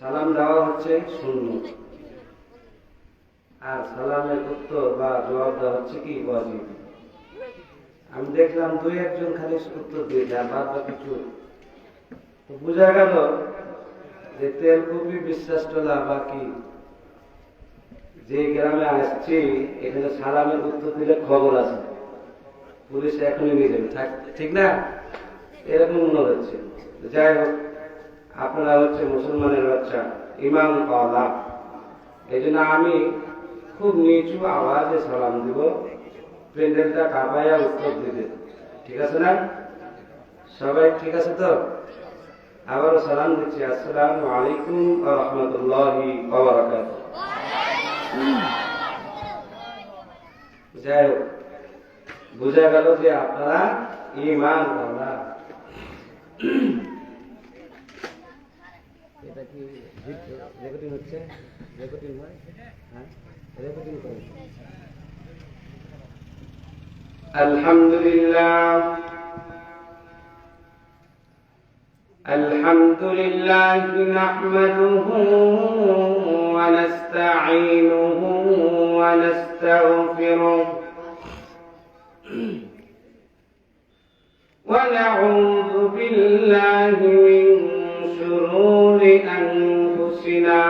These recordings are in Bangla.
সালাম দেওয়া হচ্ছে সুন্নত, আর সালামের উত্তর বা জবাব দেওয়া হচ্ছে কি ওয়াজিব। আমি দেখলাম দুই একজন খালি উত্তর দিয়েছে, আর বাদ বাকি চুপ। তো বোঝা গেল যে তেলকুপি বিশ্বাসটোলা বা কি যে গ্রামে আসছি এখানে সালামের উত্তর দিলে খবর আছে, পুলিশ এখনই নিয়ে যাবে, ঠিক না? এরকম মনে হচ্ছে। যাই হোক, আপনারা হচ্ছে মুসলমানের বাচ্চা, ইমাম কওলা, এই জন্য আমি খুব নিচু আওয়াজে সালাম দিব, প্যান্ডেলটা কাঁপাইয়া উত্তর দিবে। ঠিক আছে না? সবাই ঠিক আছে তো? আবারও সালাম দিচ্ছি, আসসালামু আলাইকুম ওয়া রাহমাতুল্লাহি ওয়া বারাকাতুহু। যাই হোক, বোঝা গেল যে আপনারা ঈমান ওয়ালা। এটা কি রেকর্ডিং হচ্ছে? রেকর্ডিং হয়? হ্যাঁ, রেকর্ডিং করুন। আলহামদুলিল্লাহ, আলহামদুলিল্লাহি নাহমাদুহু ওয়া নাস্তাঈনুহু ওয়া নাস্তাগফিরুহু ওয়া নাউযু বিল্লাহি মিন শুরুরি আনফুসিনা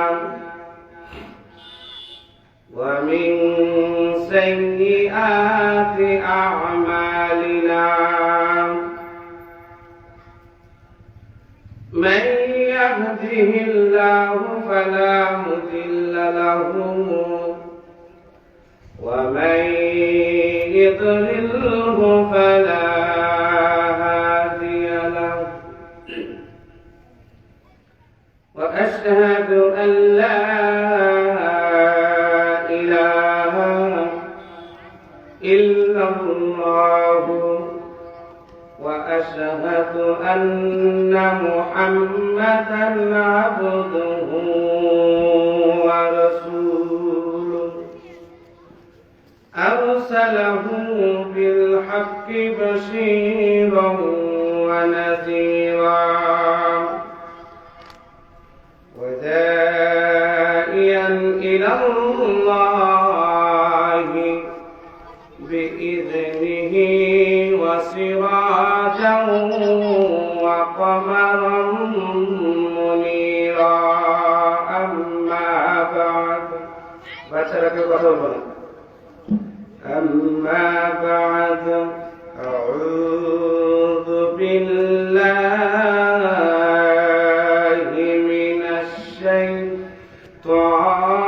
ওয়া মিন সাইয়্যিআতি আ'মালিনা। من يهده الله فلا مضل له ومن يضلله فلا هادي له، وأشهد أن لا إله إلا الله وأشهد أن محمدًا عبده ورسوله، أرسله بالحق بشيرًا ونذيرًا وداعيًا إلى الله بإذنه وسراجا وقمرا منيرا. أما بعد، أما بعد، أعوذ بالله من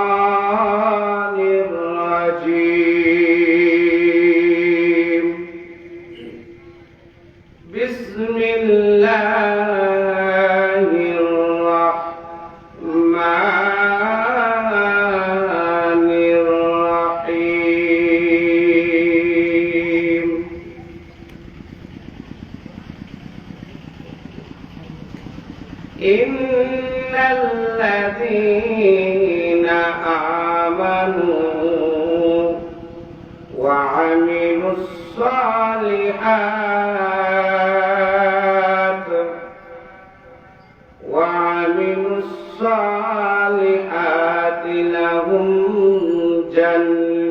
الشيطان الرجيم. بسم الله الرحمن الرحيم. إن الذين آمنوا وعملوا الصالحات لهم جنات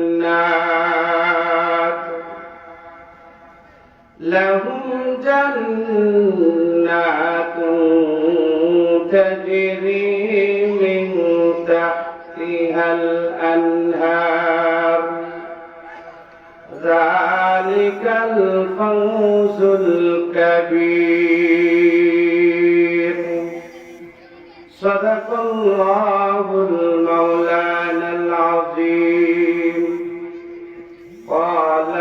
تجري من تحتها الأنهار، ذلك الفوز الكبير. صدق الله المولانا العظيم. قال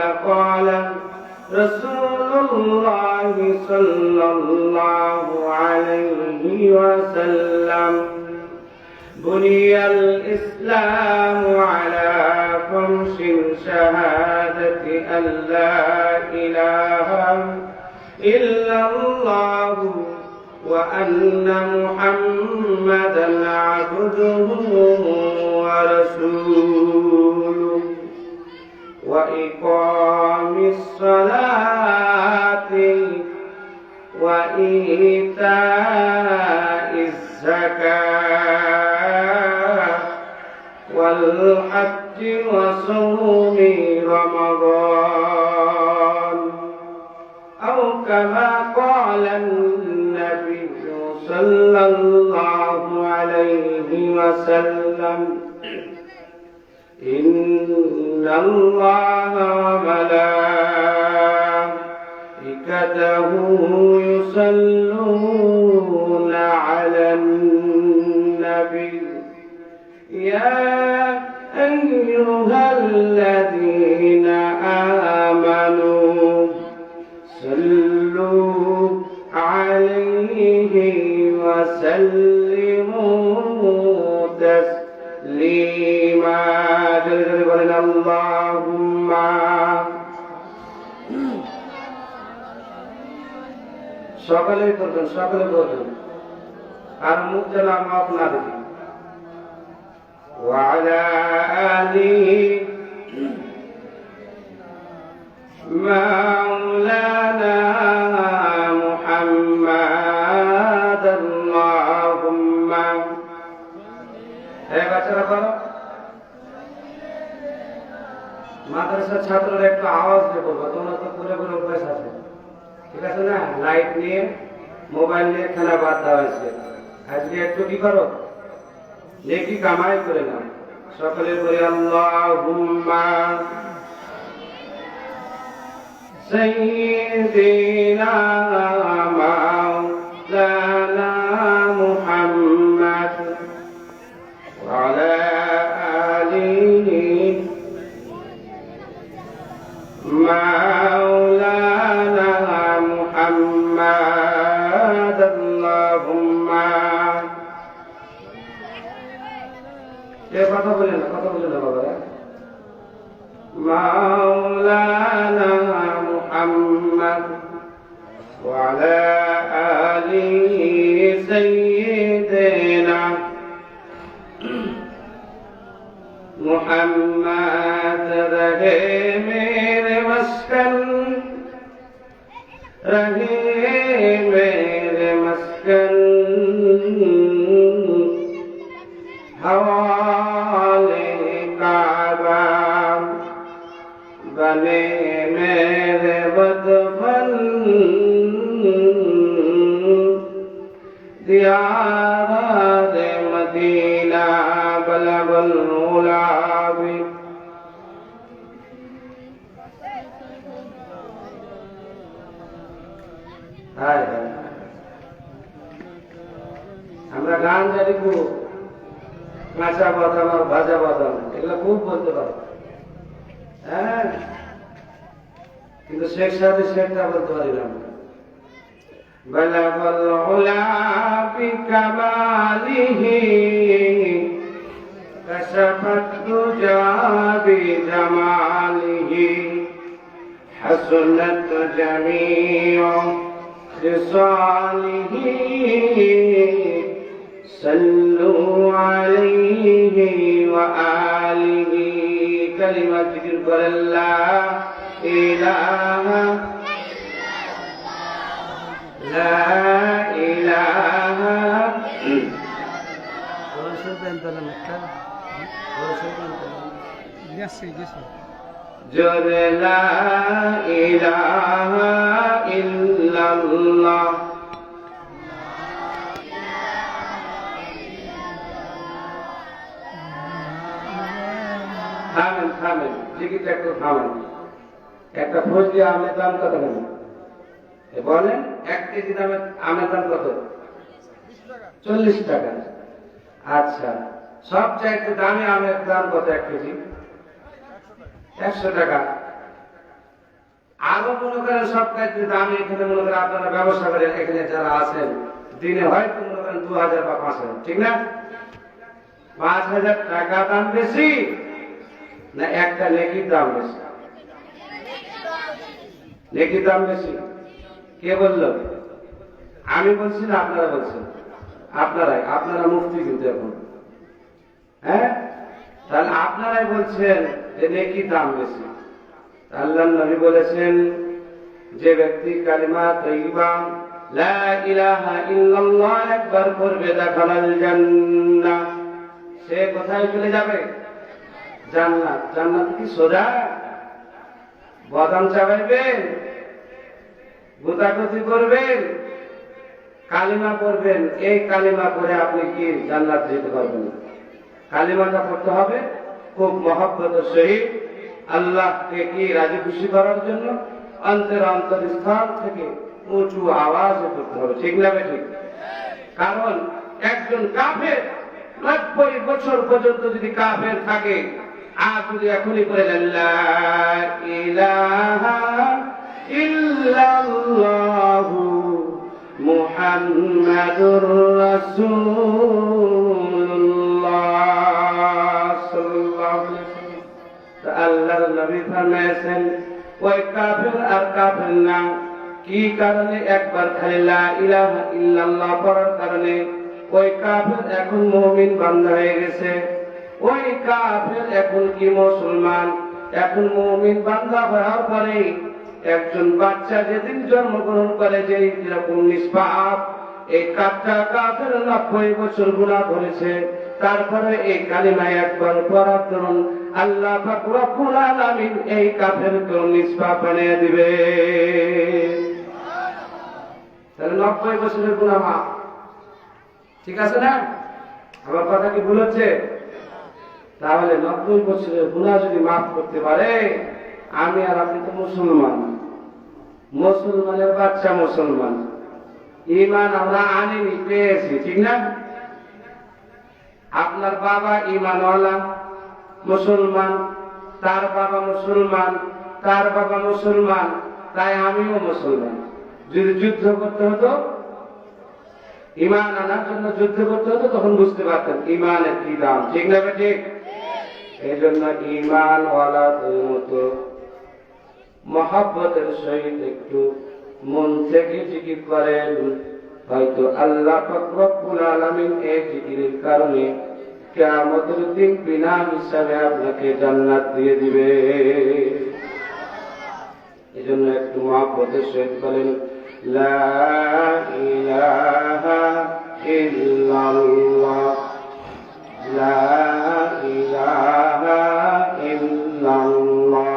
رسول الله صلى الله عليه وسلم: بني الإسلام على خمس: شهادة أن لا إله إلا الله وأن محمدًا عبده ورسوله، وإقام الصلاة وإيتاء الزكاة والحج وصوم رمضان أو كما قال النبي صلى الله عليه وسلم إن الله وملائكته يصلون على النبي يا أيها الذين آمنوا صلوا عليه وسلموا تسليما اللهم সকলেই করবেন, সকলে বলবেন, আর মুখ যেন মাফ না দেখি। وعلى آله مولانا محمد اللهم হে বাচ্চারা বলো, মাদ্রাসার ছাত্ররা একটু আওয়াজ দিয়ে বলবো, তোমরা তো পুরো পুরো অভ্যাস আছে, ঠিক আছে না? লাইট নিয়ে মোবাইল নিয়ে খেলা বাদ দেওয়া হয়েছে, আজকে একটু কি করো, নেকি কামাই করে নাও। সকলে বলি আল্লাহুম্মা সাইয়্যিদিনা মাওলানা মুহাম্মদ ওয়া আলা আলিহি মাওলানা মুহাম্মদ আল্লাহুম্মা কথা বলে না, কথা বলে না বাবা। মাওলানা মুহাম্মদ ওয়া আলা আলিহি সাইয়্যিদিনা মুহাম্মদ রহে মেরে মস্কন, রহে মেরে মস্কন हवाले काबा बने मेरे वतन दियारे मदीना बलगल उलाबी हाय हमरा गान जारी को কাঁচা বাদাম আর ভাজা বাদাম এগুলো খুব বলতে পারো, হ্যাঁ, কিন্তু শেখ সাহেব শেখটা বলতে পারি না। বালাগাল উলা বিকামালিহি কাশাফাত দুজা বিজামালিহি হাসনাত জামিউ খিসালিহি صلوا عليه وآله كلمة ذكر لا إله لا إله جل لا إله إلا الله থামেন থামেন, জিকিরটা একটু থামেন। একটা ফজলি আমের দাম কত নেবেন বলেন? 1 কেজি দামের আমের দাম কত? 40 টাকা। আচ্ছা, সবচাইতে দামি আমের দাম কত 1 কেজি? 100 টাকা। আরো মনে করেন সবচাইতে দামি এখানে মনে করেন আপনারা ব্যবসা করেন, এখানে যারা আছেন দিনে হয়তো মনে করেন 2000 বা 5000, ঠিক না? 5000 টাকা দাম বেশি না একটা নেকির দাম বেশি? নেকির দাম বেশি। কে বলল? আমি বলছি না আপনারা বলছেন? আপনারাই, আপনারা মুফতি কিন্তু এখন, হ্যাঁ, তাহলে আপনারাই বলছেন যে নেকির দাম বেশি। আল্লাহর নবী বলেছেন যে ব্যক্তি কালিমা তাইয়্যিবা লা ইলাহা ইল্লাল্লাহ একবার করবে দাখালাল জান্নাহ, সে কোথায় চলে যাবে? জান্নাত। জান্নাত কি সোজা? বাদাম চাবাইবেন, গোতাগতি করবেন, কালিমা পড়বেন, এই কালিমা পড়ে আপনি কি জান্নাত যেতে পারবেন? কালিমাটা পড়তে হবে খুব মহব্বতের সহিত, আল্লাহকে কি রাজি খুশি করার জন্য অন্তরস্থল থেকে উঁচু আওয়াজে পড়তে হবে, ঠিক না ঠিক? কারণ একজন কাফের 90 বছর পর্যন্ত যদি কাফের থাকে, আর যদি এখনই করে লা ইলাহা ইল্লাল্লাহু মুহাম্মাদুর রাসূলুল্লাহ সাল্লাল্লাহু আলাইহি ওয়াসাল্লাম, তো আল্লাহর নবী ফরমায়েছেন ওই কাফের আর কাফের না, কি কারণে? একবার খালি লা ইলাহা ইল্লাল্লাহ পড়ার কারণে ওই কাফের এখন মুমিন বান্দা হয়ে গেছে। ওই কাফের এখন কি মুসলমান, এখন মুমিন বান্দা হওয়ার পরে একজন বাচ্চা যেদিন জন্মগ্রহণ করে, যে যেরকম নিষ্পাপ, এই কাফের 90 বছর গুনাহ করেছে, তারপরে এই কালিমা একবার পড়ার দরুন আল্লাহ পাক রব্বুল আলামিন এই কাফেরকে নিষ্পাপ বানিয়ে দিবে। তাহলে 90 বছরের গুনাহ মাফ, ঠিক আছে না? আমার কথা কি ভুল হচ্ছে? তাহলে 90 বছরের গুনাহ যদি মাফ করতে পারে, আমি আর আপনি তো মুসলমান, মুসলমানের বাচ্চা মুসলমান, ঈমান আমরা আনিনি, পেয়েছি, ঠিক না? আপনার বাবা ঈমানওয়ালা মুসলমান, তার বাবা মুসলমান, তার বাবা মুসলমান, তাই আমিও মুসলমান। যদি যুদ্ধ করতে হতো, ঈমান আনার জন্য যুদ্ধ করতে হতো, তখন বুঝতে পারতেন ঈমানের কি দাম, ঠিক না ঠিক? এই জন্য ঈমানওয়ালাদের মতো মহব্বতের সহিত একটু মন থেকে জিকির করেন, হয়তো আল্লাহ পাক রব্বুল আলামিন এই জিকিরের কারণে কিয়ামতের দিন বিনা হিসাবে আপনাকে জান্নাত দিয়ে দিবে। এই জন্য একটু মহব্বতের সহিত বলেন লা ইলাহা ইল্লাল্লাহ, লা ইলাহা ইল্লাল্লাহ,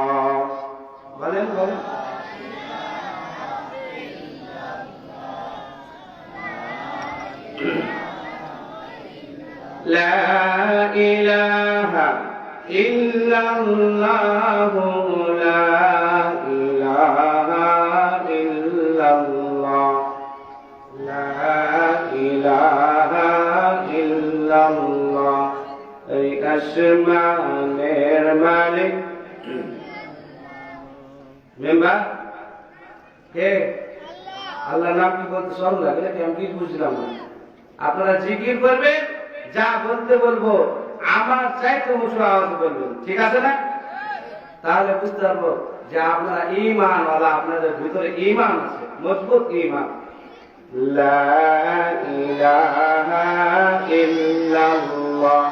বলেন বলেন। লা ইলাহা ইল্লাল্লাহ, লা ইলাহা ইল্লাল্লাহ, লা ইলাহা ইল্লাল্লাহ। এই আসমানের মালিক মেম্বার কে? আল্লাহ নাম কি বলতে সরল লাগে নাকি? আমি কি বুঝলাম না। আপনারা জিকির করবেন, যা বলতে বলবো আমার চাইতে উঁচু আওয়াজ বলবেন, ঠিক আছে না? তাহলে বুঝতে পারবো যে আপনারা ঈমানওয়ালা, আপনাদের ভিতরে ঈমান আছে, মজবুত ঈমান। লা ইলাহা ইল্লাল্লাহ,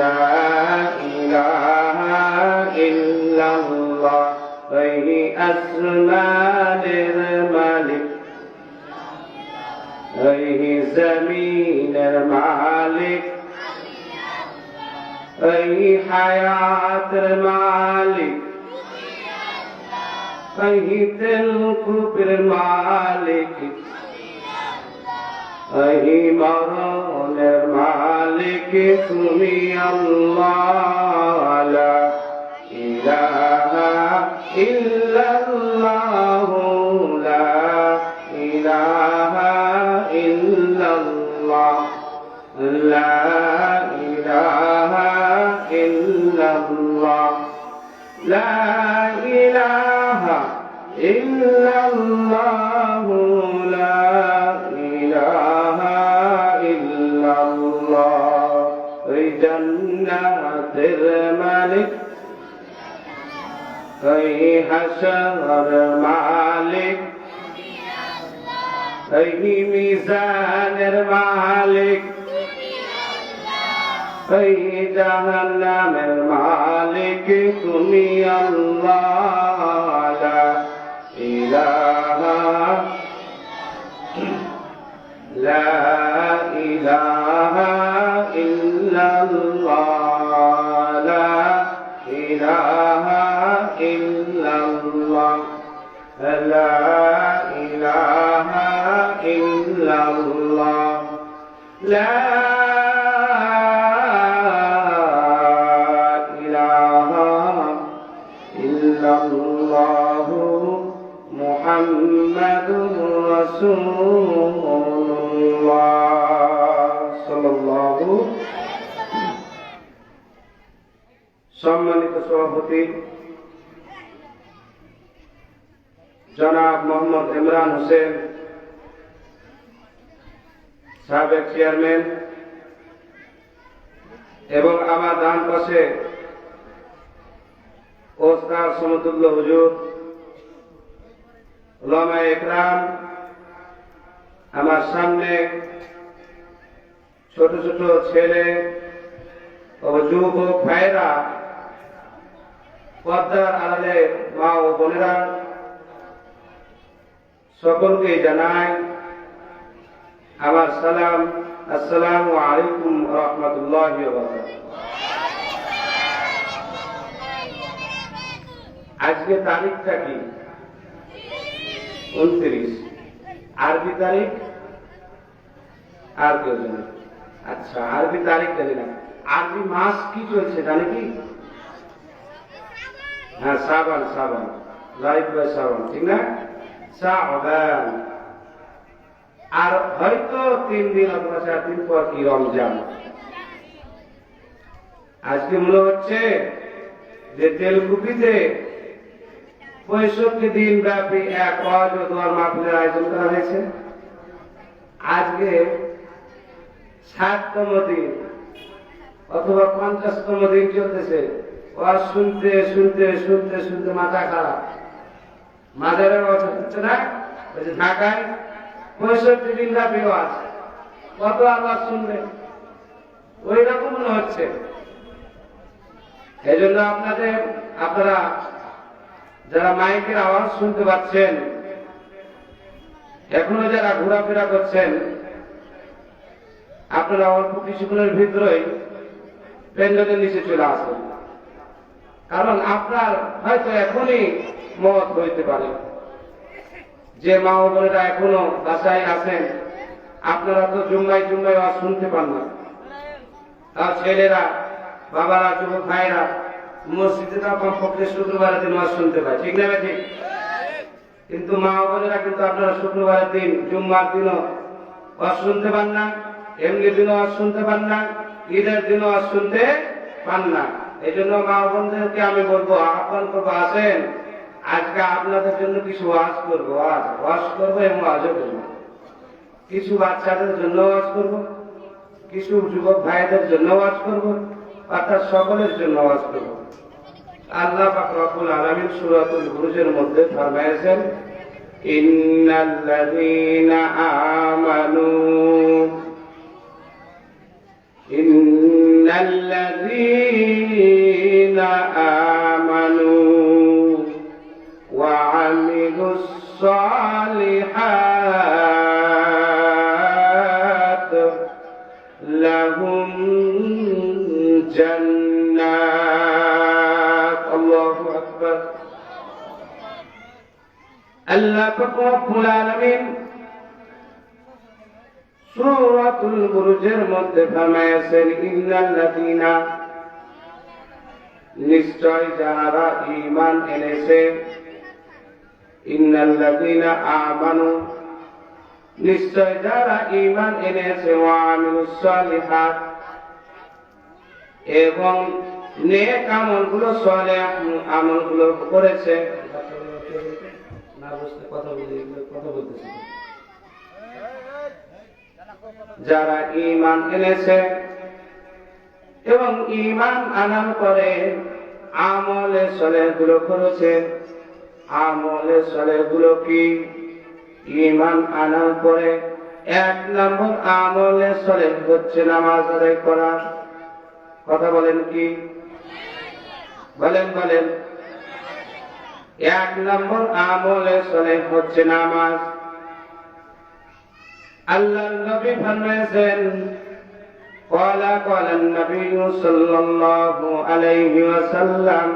লা ইলাহা ইল্লাল্লাহ। এই আসমানের মালিক, এই জমিনের মালিক, এই হায়াতের মালিক, এই তেলকুপের মালিক, এই মরণের মালিক তুমি আল্লাহ। লা ইলাহা ইল্লাল্লাহ, লা ইলাহা ইল্লাল্লাহ, লা ইলাহা ইল্লাল্লাহ, লা ইলাহা ইল্লাল্লাহ, লা ইলাহা ইল্লাল্লাহ। এই জান্নাতের মালিক, এই হাশরের মালিক, এই মিজানের মালিক, এই জাহান্নামের মালিক তুমি আল্লাহ। লা ইলাহা لا إله إلا الله لا إله إلا الله لا إله إلا الله لا إله إلا الله محمد رسول الله صلى الله সম্মানিত সভাপতি জনাব মোহাম্মদ ইমরান হোসেন, সাবেক চেয়ারম্যান, এবং আমার ডান পাশে ওস্তাদ সমতুল্য হুজুর, উলামায়ে ইকরাম, আমার সামনে ছোট ছোট ছেলে ও যুবক ভাইরা, পর্দার আড়ালে মা ও বোনেরা, সকলকে জানাই আমার সালাম। আসসালামু আলাইকুম ওয়া রাহমাতুল্লাহি ওয়া বারাকাতুহু। আজকে তারিখটা কি? 29। আরবি তারিখ আর কেউ জানে? আচ্ছা, আরবি তারিখ জানি না। আরবি মাস কি চলছে জানে কি? হ্যাঁ, শাবান। শাবান, রাইট বাই শাবান, ঠিক না? শাবান। আর হয়তো 3 দিন অথবা 4 দিন পর কি রমজান। আজকে মনে হচ্ছে যে তেলকুপিতে 65 দিন ব্যাপী এক ওয়াজ ও দোয়ার মাহফিলের আয়োজন করা হয়েছে। আজকে 60তম দিন অথবা 50তম দিন চলতেছে। ওয়াজ শুনতে শুনতে শুনতে শুনতে মাথা খারাপ। মাজারের ওয়াজ হচ্ছে না, ওই যে ঢাকায় 65 দিন ব্যাপী ওয়াজ, কত আওয়াজ শুনবে? ওই রকম মনে হচ্ছে। এই জন্য আপনারা যারা মাইকের আওয়াজ শুনতে পাচ্ছেন, এখনো যারা ঘোরাফেরা করছেন, আপনারা অল্প কিছুক্ষণের ভিতরেই প্যান্ডেলের নিচে চলে আসেন। কারণ আপনার হয়তো এখনই মত হইতে পারে। যে মা ও বোনেরা এখনো বাসায় আছেন, আপনারা তো জুম্মায় ওয়াজ শুনতে পান না। তার ছেলেরা, বাবারা, যুবক ভাইরা মসজিদে কমপক্ষে শুক্রবারের দিন ওয়াজ শুনতে পায়, ঠিক না? ঠিক। কিন্তু মা ও বোনেরা কিন্তু আপনারা শুক্রবারের দিন, জুম্মার দিনও ওয়াজ শুনতে পান না, এমনি দিনও ওয়াজ শুনতে পান না, ঈদের দিনও ওয়াজ শুনতে পান না। এই জন্য মা ও বোনদেরকে আমি বলবো, আহ্বান করবো, আসেন আজকে আপনাদের জন্য কিছু ওয়াজ করবো। ওয়াজ করবো এবং ওয়াজও করবো। কিছু বাচ্চাদের জন্য ওয়াজ করবো, কিছু যুবক ভাইদের জন্য ওয়াজ করবো, অর্থাৎ সকলের জন্য ওয়াজ করবো। আল্লাহ পাক রব্বুল আলামিন সূরাতুল বুরুজের মধ্যে ফরমায়েছেন, ইন্নাল্লাযীনা আমানু ওয়া আমিলুস সালিহাত লাহুম জান্নাত। আল্লাহু আকবার। আল্লাহ পাক রব্বুল আলামিন সূরাতুল বুরুজের মধ্যে ফরমায়েছেন, ইন্নাল্লাযীনা, নিশ্চয় যারা ঈমান এনেছে, ইন্নাল্লাযীনা আমানু, নিশ্চয় যারা ঈমান এনেছে, ওয়া আমিলুস সালিহাত, এবং নেক আমলগুলো, সালেহ আমলগুলো করেছে। না বুঝতে কথা বলতেছি। যারা ঈমান এনেছে এবং ঈমান আনার পরে আমলে সালেহগুলো করেছে। আমলে সালেহগুলো কি? ঈমান আনার পরে 1 নম্বর আমলে সালেহ হচ্ছে নামাজ আদায় করা। কথা বলেন কি? বলেন। 1 নম্বর আমলে সালেহ হচ্ছে নামাজ। আল্লাহর নবী ফরমায়েছেন قال النبي صلى الله عليه وسلم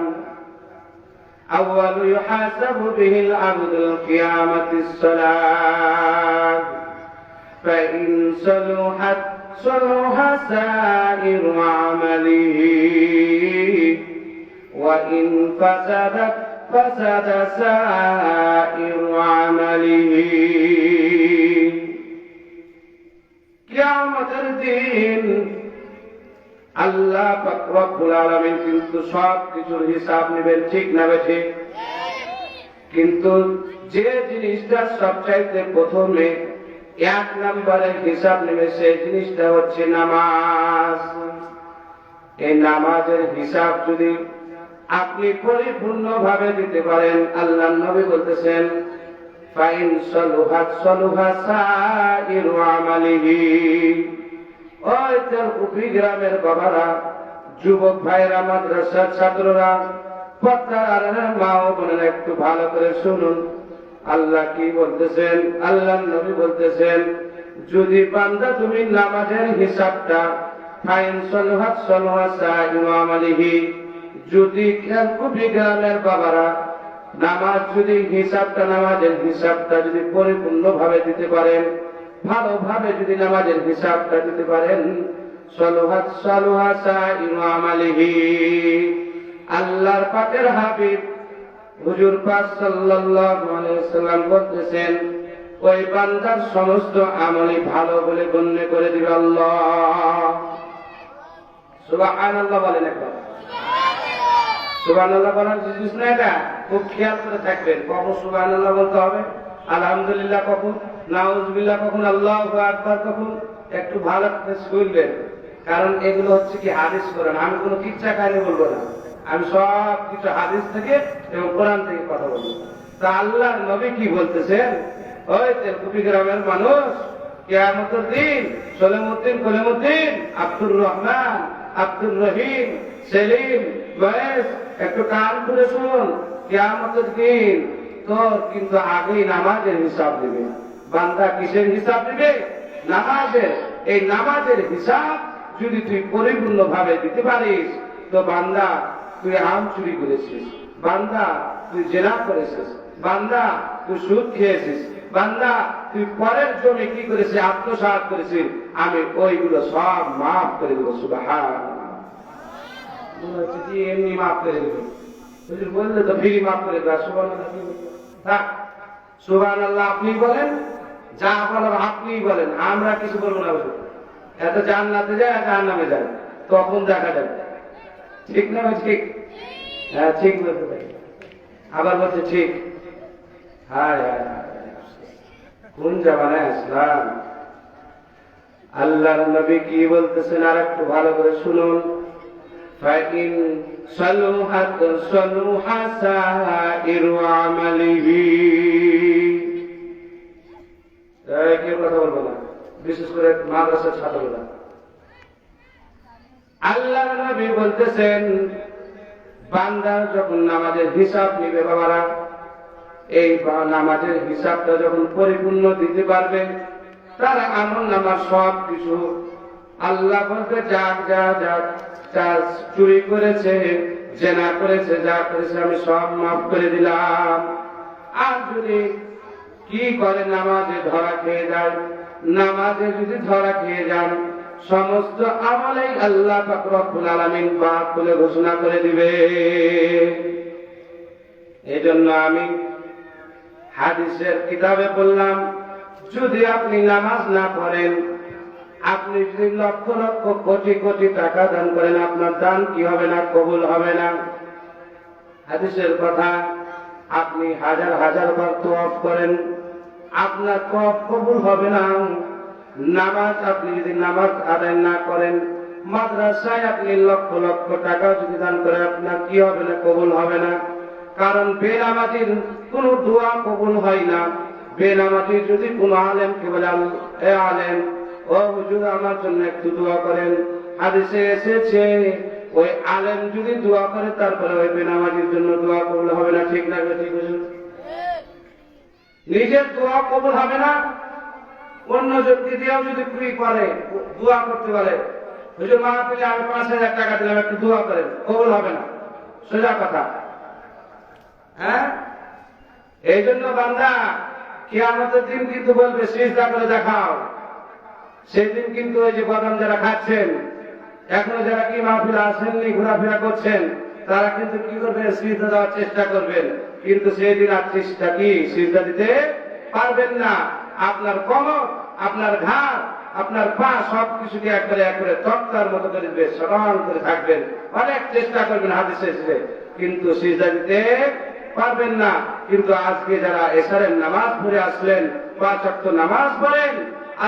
أول يحاسب به العبد القيامة الصلاة فإن صلحت صلح سائر عمله وإن فسدت فسد سائر عمله কিয়ামতের দিন আল্লাহ পাক রব্বুল আলামিন কিন্তু সব কিছুর হিসাব নেবেন, ঠিক না বেঠিক? কিন্তু যে জিনিসটা সবচাইতে প্রথমে এক নম্বরে হিসাব নেবে সেই জিনিসটা হচ্ছে নামাজ। এই নামাজের হিসাব যদি আপনি পরিপূর্ণভাবে দিতে পারেন, আল্লাহর নবী বলতেছেন ফাইন সলুহাত সলুহা সাইরু আমালিহি। ওই তেলকুপি গ্রামের বাবারা, যুবক ভাইরা, মাদ্রাসার ছাত্ররা, পর্দার মা ও বোনেরা একটু ভালো করে শুনুন। আল্লাহ কি বলতেছেন? আল্লাহর নবী বলতেছেন যদি বান্দা তুমি নামাজের হিসাবটা ফাইন সলুহাত সলুহা সাইরু আমালিহি, যদি তেলকুপি গ্রামের বাবারা নামাজ যদি হিসাবটা নামাজের হিসাবটা যদি পরিপূর্ণভাবে দিতে পারেন, ভালোভাবে যদি নামাজের হিসাবটা দিতে পারেন, সলুহাত সলুহা সাইরু আমালিহি। আল্লাহর পাকের হাবিব হুজুর পাক সাল্লাল্লাহু আলাইহি ওয়াসাল্লাম বলতেছেন ওই বান্দার সমস্ত আমলই ভালো বলে গণ্য করে দিবে আল্লাহ। সুবহানাল্লাহ বলেন একবার। সুবহানাল্লাহ বলার জিনিস না এটা, খুব খেয়াল করে থাকবেন। কখন সুবহানাল্লাহ বলতে হবে, আলহামদুলিল্লাহ কখন, নাউজুবিল্লাহ কখন, আল্লাহু আকবার কখন, একটু ভালো করে শুনবেন। কারণ এগুলো হচ্ছে কি হাদিস কোরআন। আমি কোনো কিচ্ছা কাহিনী বলবো না, আমি সব কিছু হাদিস থেকে এবং কোরআন থেকে কথা বলবো। তা আল্লাহর নবী কি বলতেছেন, ওই তেলকুপি গ্রামের মানুষ কিয়ামতের দিন সলিমউদ্দিন, আব্দুর রহমান, আব্দুর রহিম, সেলিম, বয়েস, একটু কান করে শুন। কিয়ামতের দিন তোর কিন্তু আগেই নামাজের হিসাব দিবে। বান্দা কিসের হিসাব দিবে? নামাজের। এই নামাজের হিসাব যদি তুই পরিপূর্ণভাবে দিতে পারিস, তো বান্দা তুই আম চুরি করেছিস, বান্দা তুই জেনা করেছিস, বান্দা তুই সুদ খেয়েছিস, বান্দা তুই পরের জমি কি করেছিস, আত্মসাৎ করেছিস, আমি ওইগুলো সব মাফ করে দেবো। সুবহানাল্লাহ। এমনি মাফ করে দেবে বললে তো ফিরি মাফ করে দেবে। সুবহানাল্লাহ আপনি বলেন, যা বলার আপনি বলেন, আমরা কিছু বলবো না। এত জান্নাতে যায়, জাহান্নামে যায়, তখন দেখা যাবে। ঠিক না? ঠিক? হ্যাঁ ঠিক বলতে পারি। আবার বলছে ঠিক। হায় হায়, কোন জামানায় আসলাম। আল্লাহর নবী কি বলতেছেন আর একটু ভালো করে শুনুন। ফাইন সলুহাত সলুহা সাইরু আমালিহি। কেউ কথা বলবো না, বিশেষ করে মাদ্রাসার ছাত্ররা। আল্লাহর নবী বলতেছেন বান্দা যখন নামাজের হিসাব নিবে, বাবারা, এই নামাজের হিসাবটা যখন পরিপূর্ণ দিতে পারবে, তার আমল নামার সব কিছু আল্লাহ বলতে যাক যা যাক, যা চুরি করেছে, জেনা করেছে, যা করেছে আমি সব মাফ করে দিলাম। আর যদি কি করে নামাজে ধরা খেয়ে যায়, নামাজে যদি ধরা খেয়ে যান, সমস্ত আমলেই আল্লাহ পাক রব্বুল আলামিন পাপ বলে ঘোষণা করে দিবে। এজন্য আমি হাদিসের কিতাবে বললাম, যদি আপনি নামাজ না পড়েন, আপনি যদি লক্ষ লক্ষ কোটি কোটি টাকা দান করেন, আপনার দান কি হবে না? কবুল হবে না। হাদিসের কথা, আপনি হাজার হাজার বার তওয়াফ করেন, আপনার তওয়াফ কবুল হবে না। নামাজ আপনি যদি নামাজ আদায় না করেন, মাদ্রাসায় আপনি লক্ষ লক্ষ টাকা যদি দান করেন, আপনার কি হবে না? কবুল হবে না। কারণ বেনামাজির কোন দোয়া কবুল হয় না। বেনামাজি যদি কোন আলেমকে বলে, এ আলেম, ও হুজুর আমার জন্য একটু দোয়া করেন, হাদিসে এসেছে ওই আলেম যদি দোয়া করে তারপরে ওই বেনামাজির জন্য দোয়া কবুল হবে না। ঠিক না? ঠিক হুজুর? নিজের দোয়া কবুল হবে না, অন্যজনকে দিয়েও যদি কি করে, দোয়া করতে পারে, হুজুর মাহফিলে আমি 5,000 টাকা দিলাম, একটু দোয়া করেন, কবুল হবে না। সোজা কথা। হ্যাঁ, এই জন্য বান্দা কিয়ামতের দিন কিন্তু বলবে সিজদা করে দেখাও। সেদিন কিন্তু ওই যে বাদাম যারা খাচ্ছেন, এখনো যারা কি মাহফিলে আসেননি, ঘোরাফেরা করছেন, তারা কিন্তু কি করবেন, সিজদা দেওয়ার চেষ্টা করবেন, কিন্তু সেদিন আর চেষ্টা কি সিজদা দিতে পারবেন না। আপনার কমর, আপনার ঘাড়, আপনার পা সবকিছুকে একবারে তক্তার মতো করে দিবে, সমান করে থাকবেন, অনেক চেষ্টা করবেন হাদিসে এসেছে, কিন্তু সিজদা দিতে পারবেন না। কিন্তু আজকে যারা এশারের নামাজ পড়ে আসলেন, 5 ওয়াক্ত নামাজ পড়েন,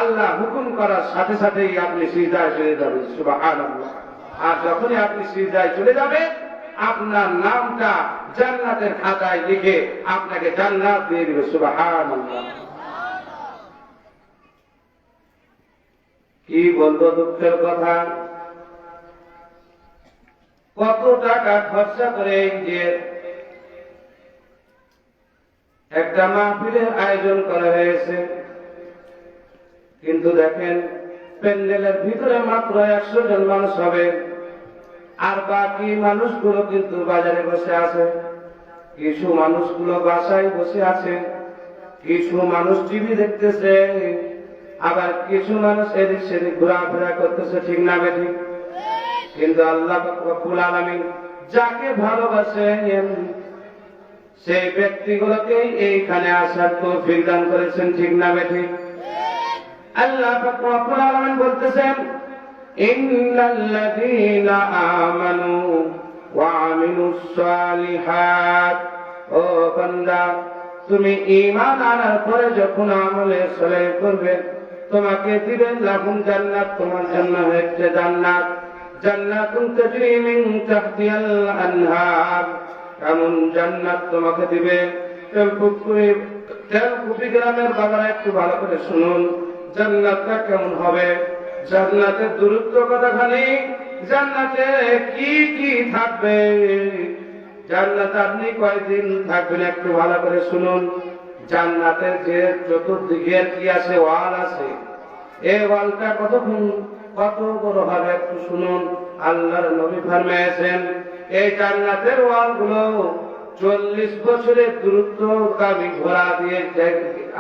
আল্লাহ হুকুম করার সাথে সাথেই আপনি সিজদায় চলে যাবেন, সুবহানাল্লাহ। আর যখনই আপনি সিজদায় চলে যাবেন, আপনার নামটা জান্নাতের খাতায় লিখে আপনাকে জান্নাত দিয়ে দিবে, সুবহানাল্লাহ। কি বলবো দুঃখের কথা, কত টাকা খরচা করে যে একটা মাহফিলের আয়োজন করা হয়েছে, কিন্তু দেখেন প্যান্ডেলের ভিতরে মাত্র 100 জন মানুষ হবে, আর বাকি মানুষগুলো কিন্তু বাজারে বসে আছে, কিছু মানুষগুলো বাসায় বসে আছে, কিছু মানুষ টিভি দেখতেছে, আবার কিছু মানুষ এদিক সেদিক ঘোরাফেরা করতেছে, ঠিক না বেঠিক? কিন্তু আল্লাহ রব্বুল আলামিন যাকে ভালোবাসেন সেই ব্যক্তিগুলোকেই এইখানে আসার তৌফিক দান করেছেন, ঠিক না বেঠিক? আল্লাহ রব্বুল আলামিন বলতেছেন, ইন্নাল্লাযীনা আমানু ওয়া আমিলুস সালিহাত, ও বান্দা তুমি ঈমান আনার পরে যখন আমলে সালেহ করবে, তোমাকে দিবেন লাহুম জান্নাত, তোমার জন্য হচ্ছে জান্নাত, জান্নাতুন তাজরি মিন তাহতিহাল আনহার, এমন জান্নাত তোমাকে দিবে। তেলকুপি গ্রামের বাবারা একটু ভালো করে শুনুন, জান্নাতটা কেমন হবে, জান্নাতের দূরত্ব কতখানি, জান্নাতে কি কি থাকবে, জান্নাতে আপনি কয়দিন থাকবেন একটু ভালো করে শুনুন। জান্নাতের যে চতুর্দিকে কি আছে, ওয়াল আছে, এই ওয়ালটা কত বড় হবে একটু শুনুন। আল্লাহর নবী ফরমায়েছেন, এই জান্নাতের ওয়ালগুলো 40 বছরের দূরত্বগামী ঘোড়া দিয়ে,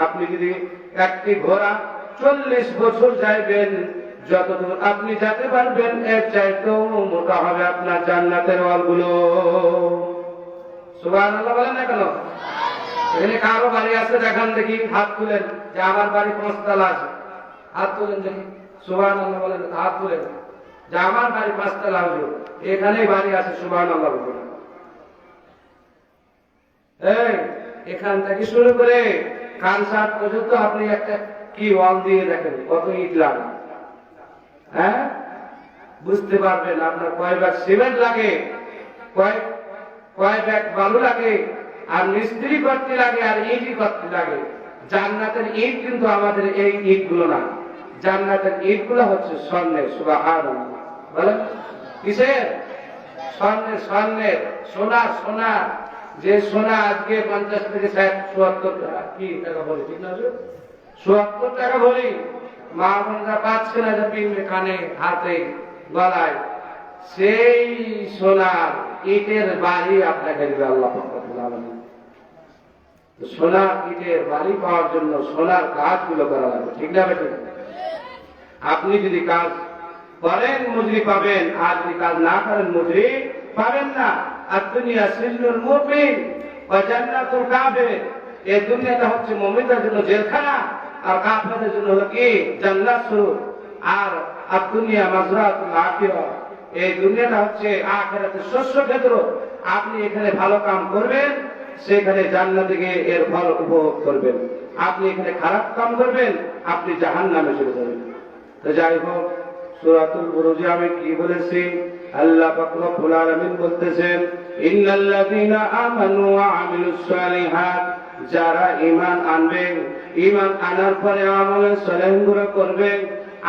আপনি যদি একটি ঘোড়া 40 বছর যাইবেন, যতদূর আপনি যেতে পারবেন এর চাইতেও মোটা হবে আপনার জান্নাতের ওয়ালগুলো। সুবহানাল্লাহ বলেন না কেন? এখানে কারো বাড়ি আছে দেখান দেখি, হাত তুলেন, যে আমার বাড়ি 5 তলা আছে, হাত তুলেন দেখি, সুবহানাল্লাহ বলেন, হাত তুলেন, যে আমার বাড়ি 5 তলা আছে, এখানেই বাড়ি আছে, সুবহানাল্লাহ বলেন। এই এখান থেকে শুরু করে কানসার পর্যন্ত আপনি একটা কি ওয়াল দিয়ে দেখেন, কত ইট লাগে, হ্যাঁ, বুঝতে পারবেন আপনার কয় ব্যাগ সিমেন্ট লাগে, কয় ব্যাগ বালু লাগে, আর মিস্ত্রি করতে লাগে, আর ইটই করতে লাগে। জান্নাতের ইট কিন্তু আমাদের এই ইট গুলো না, জান্নাতের ইট গুলো হচ্ছে স্বর্ণের, সুবহানাল্লাহ বলেন। কিসের? স্বর্ণের, সোনার, যে সোনা আজকে 50 থেকে 70 টাকা কি টাকা ভরি, ঠিক না? 70 টাকা ভরি। মা বোনরা পাচ্ছে না, যে পিনবে কানে, হাতে, গলায়, সেই সোনার ইটের বাড়ি আপনাকে দিবে আল্লাহ রব্বুল আলামিন। সোনার ইটের বাড়ি পাওয়ার জন্য সোনার কাজগুলো করা লাগবে, ঠিক না বেঠিক? আপনি যদি কাজ করেন মজুরি পাবেন, আর যদি কাজ না করেন মজুরি পাবেন না। আর দুনিয়া সিজনুল মুমিন ওয়া জান্নাতুল কাফির, এই দুনিয়াটা হচ্ছে মুমিনদের জন্য জেলখানা, আর কাফেরদের জন্য হলো কি জান্নাত স্বরূপ। আর দুনিয়া মাজরাতুল আখিরাহ, এই দুনিয়াটা হচ্ছে আখিরাতের শস্য ক্ষেত্র। আপনি এখানে ভালো কাম করবেন, সেখানে জান্নাতে গিয়ে এর ফল উপভোগ করবেন। আপনি এখানে খারাপ কাম করবেন, আপনি জাহান্নামে চলে যাবেন। তো যাই হোক, সূরাতুল বুরুজে আমি কি বলেছি, আল্লাহ পাক রব্বুল আলামিন বলতেছেন, ইন্নাল্লাযীনা আমানু ওয়া আমিলুস সালিহাত, যারা ঈমান আনবেন, ঈমান আনার পরে আমলে সালেহগুলো করবেন,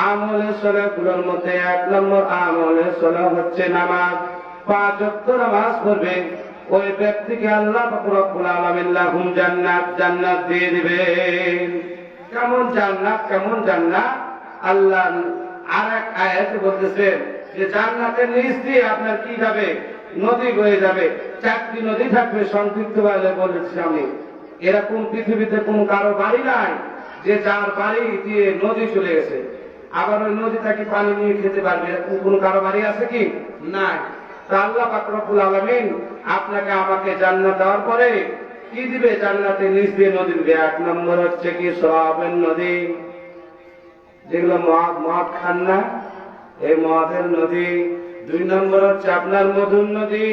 আমলে সালেহগুলোর মধ্যে 1 নম্বর আমলে সালেহ হচ্ছে নামাজ, 5 ওয়াক্ত নামাজ পড়বেন, ওই ব্যক্তিকে আল্লাহ পাক রব্বুল আলামিন লাহুম জান্নাত দিয়ে দিবেন। কেমন জান্নাত, কেমন জান্নাত। আল্লাহ আর এক আয়াতে বলতেছেন যে জান্নাতের নিচ দিয়ে আপনার কি যাবে, নদী বয়ে যাবে। 4টি নদী থাকবে সংক্ষিপ্ত ভাবে বলেছি আমি। এরকম পৃথিবীতে কোনো কারো বাড়ি নাই যে যার বাড়ি দিয়ে নদী চলে গেছে, আবার ওই নদীটা কি পানি নিয়ে খেতে পারবে, এরকম কোনো কারো বাড়ি আছে কি? নাই। তা আল্লাহ পাক রব্বুল আলামিন আপনাকে আমাকে জান্নাত দেওয়ার পরে কি দিবে? জান্নাতে নিচ দিয়ে নদী দিবে। 1 নম্বর হচ্ছে কি সওয়াবের নদী, যেগুলো মদ খান না, এই মদের নদী। 2 নম্বর হচ্ছে আপনার মধুর নদী।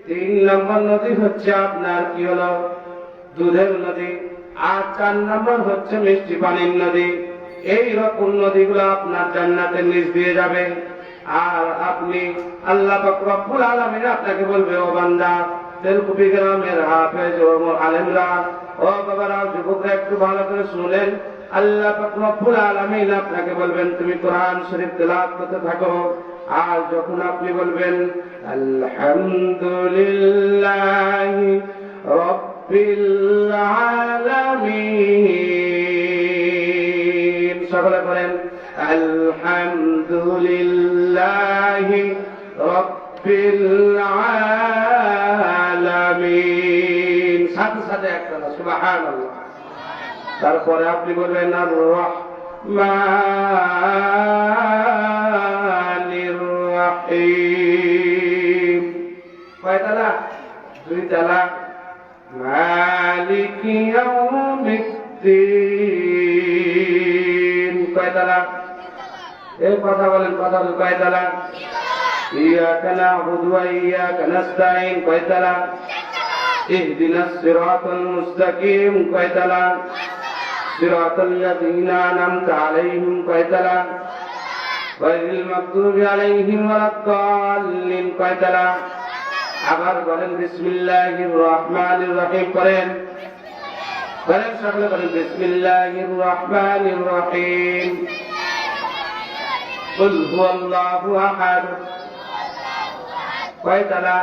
3 নম্বর নদী হচ্ছে আপনার কি হলো, দুধের নদী। আর 4 নম্বর হচ্ছে মিষ্টি পানির নদী। এই রকম নদীগুলো আপনার জান্নাতের নিচ দিয়ে যাবে। আর আপনি আল্লাহ পাক রব্বুল আলামিন আপনাকে বলবে, ও বান্দা, তেলকুপি গ্রামের হাফেজ ও আলেমরা, ও বাবারা, যুবকরা, একটু ভালো করে শুনলেন। আল্লাহ পাক রব্বুল আলামিন আপনাকে বলবেন তুমি কোরআন শরীফ তেলাওয়াত করতে থাকো। আর যখন আপনি বলবেন আলহামদুলিল্লাহি রাব্বিল আলামিন, সকলে বলেন আলহামদুলিল্লাহি রাব্বিল আলামিন, সাথে সাথে একটা সুবহানাল্লাহ। তারপরে আপনি বলবেন আর রহমানির রহিম, কয় তালা? 2 তালা। মালিকি ইয়াউমিদ্দিন, কয় তালা? এই কথা বলেন, কথা বলেন, কয় তালা? ইয়াকা না'বুদু ওয়া ইয়াকা নাস্তাঈন, কয় তালা? ইহদিনাস সিরাতাল মুস্তাকিম, কয় তালা? সিরাতাল লাযীনা আন'আমতা আলাইহিম, কয় তালা? গায়রিল মাগদুবি আলাইহিম ওয়ালাদ-দাল্লিন, কয় তালা? আবার বলেন বিসমিল্লাহির রহমানির রহিম, করেন বলেন, সকলে বলেন বিসমিল্লাহির রহমানির রহিম। কুল হুয়াল্লাহু আহাদ, কয় তালা?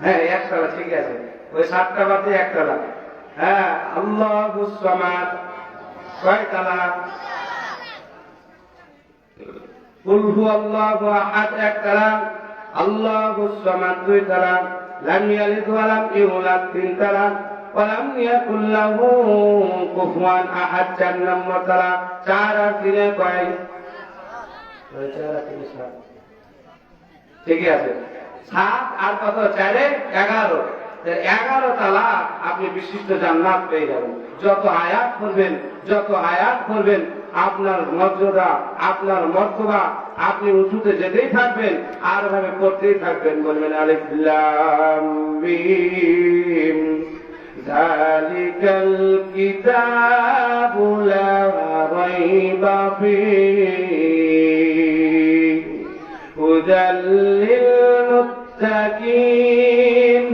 হ্যাঁ, 1 তালা, ঠিক আছে। ওই 7টা বাদে 1 তালা। হ্যাঁ, আল্লাহুস সামাদ, কয় তালা? কুল হুয়াল্লাহু আহাদ 1 তালা, আল্লাহুস সামাদ 2 তালা, লাম ইয়ালিদ ওয়া লাম ইউলাদ 3 তালা, ওয়া লাম ইয়াকুল লাহু কুফুয়ান আহাদ 4 নম্বর তালা। 4 আর 3 কয়? 4 আর 3 7, ঠিক আছে। 7 আর কত? 4 এ 11। 11 তালা আপনি বিশিষ্ট জান্নাত পেয়ে যাবেন। যত আয়াত পড়বেন, যত আয়াত পড়বেন, আপনার মর্যাদা, আপনার মর্তবা, আপনি উঁচুতে যেতেই থাকবেন, আর ভাবে পড়তেই থাকবেন। বলবেন আলিফ লাম মিম যালিকাল কিতাবু লা রাইবা ফীহি হুদাল লিল মুত্তাকিন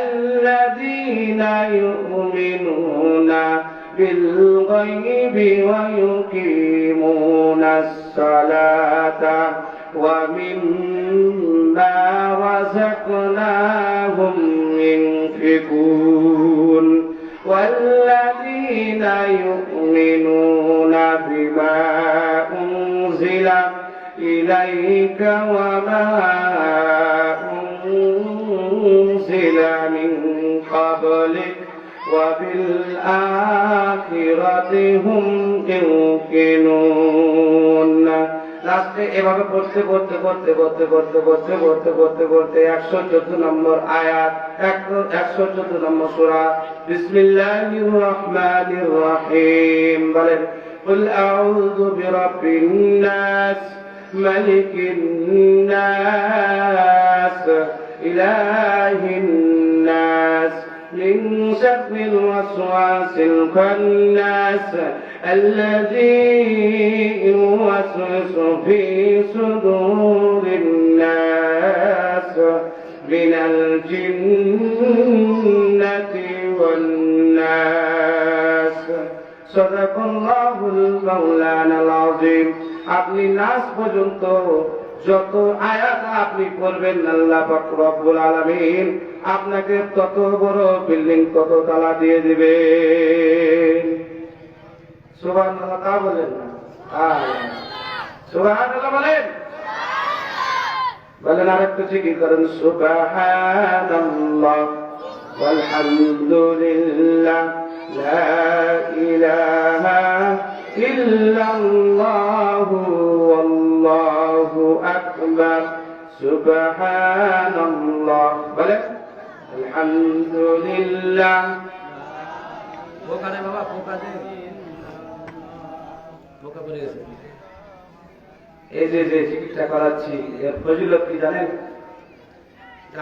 الذين يؤمنون بالغيب ويقيمون الصلاة ومما رزقناهم ينفقون والذين يؤمنون بما أنزل إليك وما أنزل من قبلك وبالآخرة هم يوقنون। লাস্টে এভাবে পড়তে পড়তে পড়তে পড়তে পড়তে পড়তে পড়তে পড়তে পড়তে 114 নম্বর আয়াত, 114 নম্বর সূরা। বিসমিল্লাহির রহমানির রহিম, বলেন কুল আউযু বিরাব্বিন নাস মালিকিন নাস ইলাহিন নাস من شر الوسواس الخناس الذي يوسوس في صدور الناس من الجنة والناس صدق الله المولانا العظيم। আপনি নাস পর্যন্ত যত আয়াত আপনি পড়বেন আল্লাহ পাক রব্বুল আলামিন আপনাকে তত বড় বিল্ডিং তত তালা দিয়ে দিবে। সুবহানাল্লাহ তা বলেন না, সুবহানাল্লাহ বলেন, বলেন আরেকটু জিকির করেন সুবহানাল্লাহ ওয়ালহামদুলিল্লাহ লা ইলাহা ইল্লাল্লাহু আল্লাহু আকবার সুবহানাল্লাহ বলেন আলহামদুলিল্লাহ। বাবা এই যে জিকিরটা করাচ্ছি এর ফজিলত কি জানেন?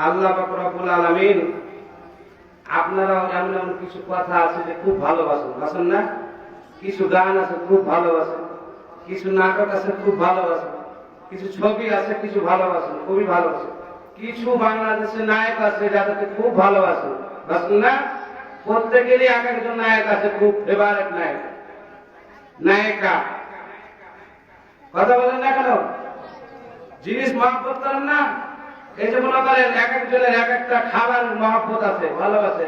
আল্লাহ পাক রব্বুল আলামিন আপনারা এমন এমন কিছু কথা আছে যে খুব ভালোবাসেন, বাসেন না? কিছু গান আছে খুব ভালোবাসেন, কিছু নাটক আছে খুব ভালোবাসেন, কিছু ছবি আছে কিছু ভালোবাসেন, খুবই ভালোবাসেন, কিছু বাংলাদেশে নায়ক আছে যাদেরকে খুব ভালোবাসেন, বাসেন না? প্রত্যেকেরই এক একজন নায়ক আছে, খুব ফেভারিট নায়ক নায়িকা। কথা বলেন না কেন? জিনিস মহব্বত করেন না? এই যে মনে করেন এক একজনের এক একটা খাবার মহব্বত আছে, ভালোবাসে।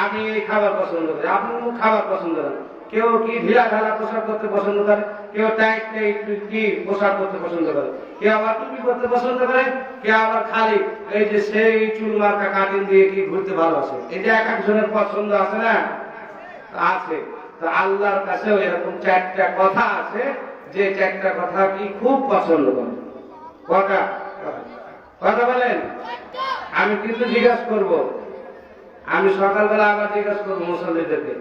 আমি এই খাবার পছন্দ করি, আপনি খাবার পছন্দ করেন। কেউ কি ঢিলা ঢালা পোশাক করতে পছন্দ করে, কেউ টাইট টাইট কি পোশাক করতে পছন্দ করে, কেউ আবার টুপি করতে পছন্দ করে, কেউ আবার খালি এই যে সেই চুল মার্কা কাটিং দিয়ে কি ঘুরতে ভালোবাসে। এই যে এক একজনের পছন্দ আছে না, আছে। তো আল্লাহর কাছেও এরকম চারটা কথা আছে যে চারটা কথা কি খুব পছন্দ করে। কটা কথা বলেন? আমি কিন্তু জিজ্ঞাসা করব, আমি সকালবেলা আবার জিজ্ঞাসা করবো মুসল্লিদেরকে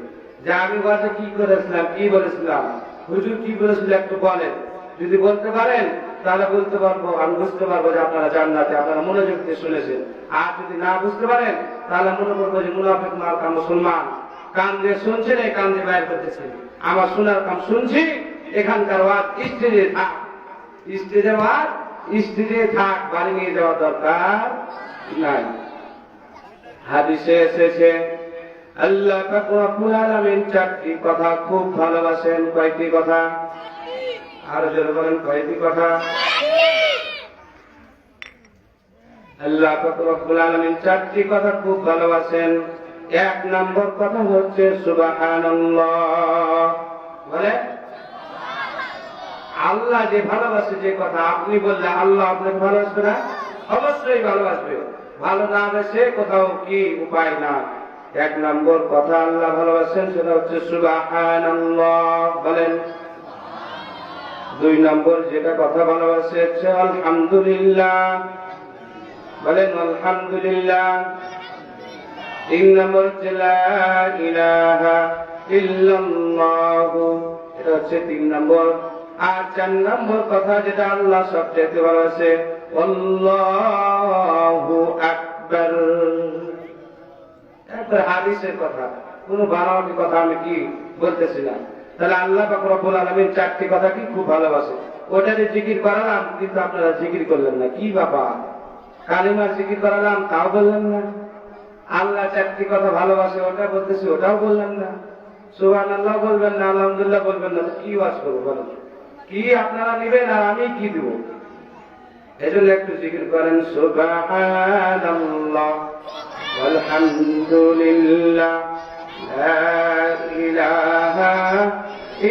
যে আমি বাজে কি করেছিলাম, কি বলেছিলাম, হুজুর কি বলেছিল একটু বলেন। যদি বলতে পারেন তাহলে বলতে পারবো, আমি বুঝতে পারবো যে আপনারা জান্নাতে, আপনারা মনোযোগ দিয়ে শুনেছেন। আর যদি না বুঝতে পারেন তাহলে মনে করবো যে মুনাফিক মার্কা মুসলমান, কান দিয়ে শুনছেন এই কান দিয়ে বাইর করতেছেন। আমার শোনার কাম শুনছি, এখানকার ওয়াজ স্টেজে থাক, স্টেজে ওয়াজ স্টেজে থাক, বাড়ি নিয়ে যাওয়া দরকার নাই। হাদিসে এসেছে আল্লাহ পাক রব্বুল আলামিন চারটি কথা খুব ভালোবাসেন। কয়টি কথা? আর জোরে বলেন, কয়টি কথা? আল্লাহ পাক রব্বুল আলামিন চারটি কথা খুব ভালোবাসেন। এক নম্বর কথা হচ্ছে সুবহানাল্লাহ। বলে আল্লাহ যে ভালোবাসে, যে কথা আপনি বললে আল্লাহ আপনাকে ভালোবাসবে না? অবশ্যই ভালোবাসবে। ভালো না বেসে কোথাও কি উপায় না। এক নম্বর কথা আল্লাহ ভালোবাসেন, সেটা হচ্ছে সুবহানাল্লাহ। বলেন। দুই নম্বর যেটা কথা ভালোবাসে হচ্ছে আলহামদুলিল্লাহ। বলেন আলহামদুলিল্লাহ। তিন নম্বর হচ্ছে লা ইলাহা ইল্লাল্লাহ, এটা হচ্ছে তিন নম্বর। আর চার নম্বর কথা যেটা আল্লাহ সবচেয়ে ভালোবাসে, আল্লাহু আকবার। একবার হাদিসের কথা, কোন বানাওয়াটি কথা আমি কি বলতেছি না। তাহলে আল্লাহ পাক রব্বুল আলামিন চারটি কথা কি খুব ভালোবাসে। ওটা যে জিকির করালাম কিন্তু আপনারা জিকির করলেন না, কি বাবা? কালিমার জিকির করালাম তাও বললেন না। আল্লাহ চারটি কথা ভালোবাসে ওটা বলতেছি, ওটাও বললেন না। সুবহানাল্লাহ বলবেন না, আলহামদুলিল্লাহ বলবেন না, কি ওয়াজ করবো বলেন? কি আপনারা নিবেন আর আমি কি দিব? এজন্য একটু জিকির করেন সুবহানাল্লাহ ওয়ালহামদুলিল্লাহ লা ইলাহা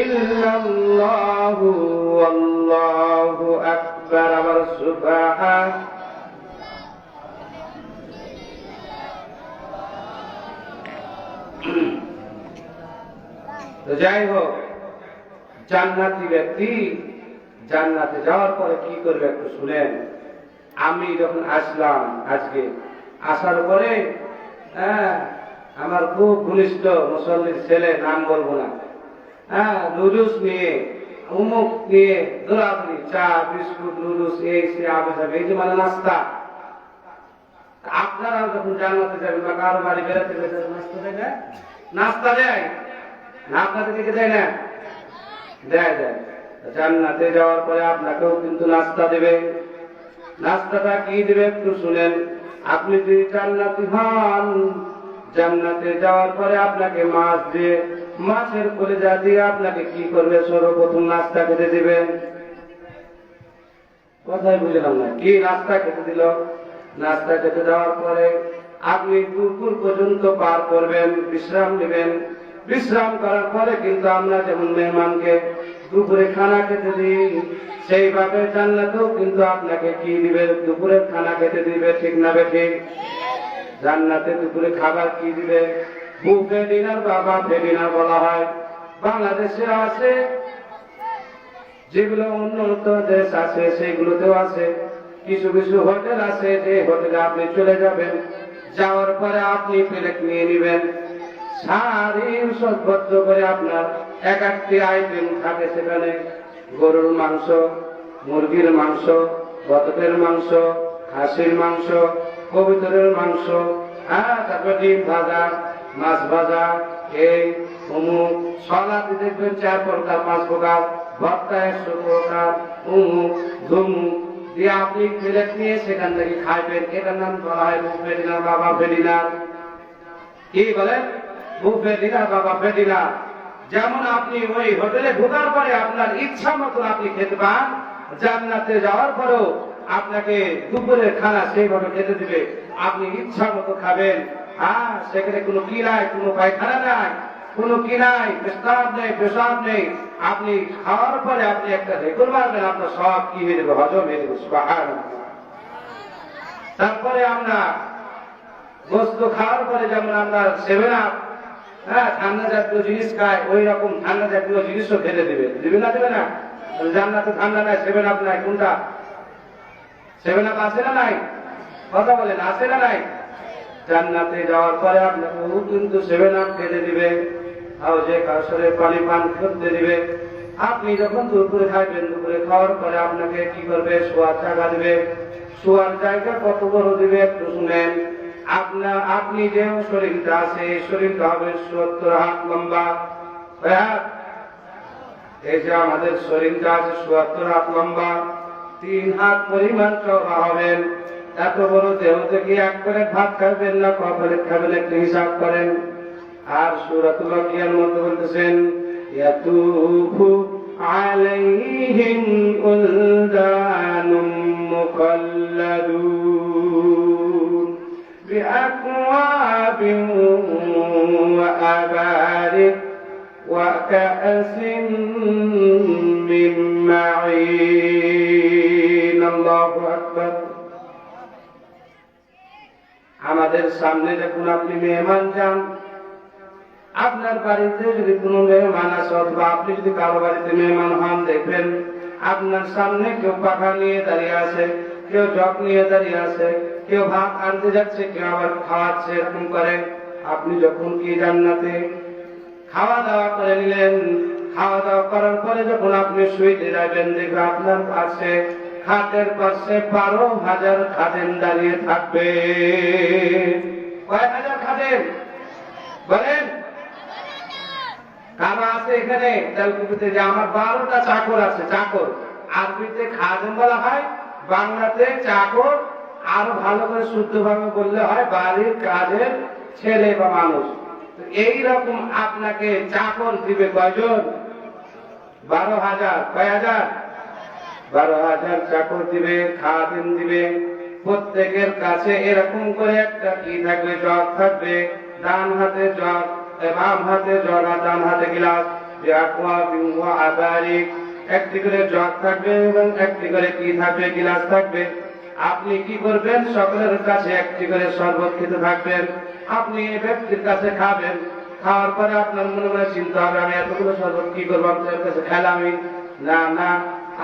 ইল্লাল্লাহু আল্লাহু আকবার। আবার সুবহান। তো যাই হোক, জান্নাতি ব্যক্তি জান্নাতে যাওয়ার পরে কি করবে একটু শুনেন। আমি যখন আসলাম আজকে, আসার পরে আমার খুব ঘনিষ্ঠ মুসল্লির ছেলে, নাম বলবো না, নুডলস নিয়ে উমুক নিয়ে দৌড়াদৌড়ি, চা বিস্কুট নুডলস এই সে আবে যাবে, এই যে মানে নাস্তা। আপনারা যখন জান্নাতে যাবেন বা কারো বাড়ি বেড়াতে গেলে নাস্তা দেয় না? নাস্তা দেয় না? আপনাদের দিকে দেয় না? দেয় দেয়। জান্নাতে যাওয়ার পরে আপনাকেও কিন্তু নাস্তা দেবে। নাস্তাটা কি দেবে একটু শুনেন। আপনি যদি জান্নাতি হন, জান্নাতে যাওয়ার পরে আপনাকে মাছ দিয়ে, মাছের কলিজা দিয়ে আপনাকে কি করবে? সর্বপ্রথম নাস্তা খেতে দিবেন। কথাই বুঝলাম না, কি নাস্তা খেতে দিল? নাস্তা খেতে দেওয়ার পরে আপনি দুপুর পর্যন্ত পার করবেন, বিশ্রাম নেবেন। বিশ্রাম করার পরে কিন্তু আমরা যেমন মেহমানকে দুপুরে খানা খেতে দিই, সেইভাবে জান্নাতেও কিন্তু আপনাকে কি দিবে? দুপুরের খানা খেতে দিবে, ঠিক না বেঠিক? জান্নাতে দুপুরে খাবার কি দিবে? বুফে ডিনার বা বাফে ডিনার বলা হয়। বাংলাদেশে আছে, যেগুলো উন্নত দেশ আছে সেগুলোতেও আছে। কিছু কিছু হোটেল আছে, যে হোটেলে আপনি চলে যাবেন, যাওয়ার পরে আপনি প্লেট নিয়ে নেবেন, সারির সজ্জবদ্ধ করে আপনার এক একটি আইটেম থাকে সেখানে। গরুর মাংস, মুরগির মাংস, বতকের মাংস, খাসির মাংস, কবুতরের মাংস, তারপর ডিম ভাজা, মাছ ভাজা, এই অমুক, সলাতে দেখবেন 4 প্রকার 5 প্রকার, ভর্তা 100 প্রকার, অমুক ধুমুক দিয়ে আপনি প্লেট নিয়ে সেখান থেকে খাইবেন। এটার নাম বলা হয় বুফে ডিনার বা বাফে ডিনার। কি বলেন? বুফে ডিনার বা বাফে ডিনার। যেমন আপনি ওই হোটেলে ঢোকার পরে আপনার ইচ্ছা মতন আপনি খেতে পান, জান্নাতে যাওয়ার পরেও আপনাকে দুপুরের খানা সেইভাবে খেতে দিবে, আপনি ইচ্ছা মতো খাবেন। সেখানে কোনো কি নাই, কোনো পায়খানা নাই, কোনো কি নাই, পেশাব নেই, পেশাব নেই। আপনি খাওয়ার পরে আপনি একটা রেকর্ড মারবেন, আপনার সব কি হয়ে যাবে? হজম হয়ে যাবে। সুবহানাল্লাহ। তারপরে আমরা গোস্ত খাওয়ার পরে যেমন আমরা 7 আপ, ঠান্ডা জাতীয় জিনিস খায়, ওই রকম ঠান্ডা জাতীয় জিনিসও খেতে দিবে। দিবে না? দেবে না? জান্নাতে ঠান্ডা নাই, 7 আপ নাই, কোনটা? 7 আপ আছে না নাই? কথা বলেন, আছে না নাই? জান্নাতে যাওয়ার পরে আপনাকে কিন্তু 7 আপ খেতে দিবে, হাউজে কাউসারে পানি পান করতে দিবে। আপনি যখন দুপুরে খাইবেন, দুপুরে খাওয়ার পরে আপনাকে কি করবে? শোয়ার জায়গা দিবে। শোয়ার জায়গা কত বড় দিবে একটু শুনেন। আপনি যে শরীরটা আছে, শরীরটা হবে 70 হাত লম্বা। এই যে আমাদের শরীরটা আছে 70 হাত লম্বা, 3 হাত পরিমাণ চওড়া হবেন। এত বড় দেহ থেকে এক প্লেট ভাত খাবেন না, ক প্লেট খাবেন একটু হিসাব করেন। আর সূরাতুল ওয়াকিয়ার মধ্যে বলতেছেন, ইয়াতুফু আলাইহিম উলদানুম মুখাল্লাদুন বিআকওয়াবিন ওয়া আবারিক ওয়া কাআসিন মিন মাঈন। আল্লাহু আকবার। আমাদের সামনে যখন আপনি মেহমান যান, আপনার বাড়িতে যদি কোনো মেহমান আসে অথবা আপনি যদি কারো বাড়িতে মেহমান হন, দেখবেন আপনার সামনে কেউ পাখা নিয়ে দাঁড়িয়ে আছে, কেউ জগ নিয়ে দাঁড়িয়ে আছে, কেউ ভাত আনতে যাচ্ছে, কেউ আবার খাওয়াচ্ছে, এরকম করে। আপনি যখন কি জান্নাতে খাওয়া দাওয়া করে নিলেন, খাওয়া দাওয়া করার পরে যখন আপনি শুইতে যাবেন, দেখবে আপনার পাশে খাটের পাশে 12,000 খাদেম দাঁড়িয়ে থাকবে। কয় হাজার খাদেম বলেন? কারা আছে এখানে তেলকুপিতে? যে আমার 12টা চাকর আছে। চাকর আরবিতে খাদেম বলা হয়, বাংলাতে চাকর। আরো ভালো করে শুদ্ধভাবে বললে হয় বাড়ির কাজের ছেলে বা মানুষ। এইরকম আপনাকে চাকর দিবে কয়জন? 12,000। কয় হাজার? 12,000 চাকর দিবে, খাদেম দিবে। প্রত্যেকের কাছে এরকম করে একটা কি থাকবে? জগ থাকবে। ডান হাতে জগ, বাম হাতে জগ আর ডান হাতে গিলাস। একটি করে জগ থাকবে এবং একটি করে কি থাকবে? গিলাস থাকবে। আপনি কি করবেন? সকলের কাছে একটি করে শরবত খেতে থাকবেন। আপনি এই ব্যক্তির কাছে খাবেন। খাওয়ার পরে আপনার মনে মনে চিন্তা হবে, আমি এতগুলো শরবত কি করবো? আপনার কাছে খেলামি না, না,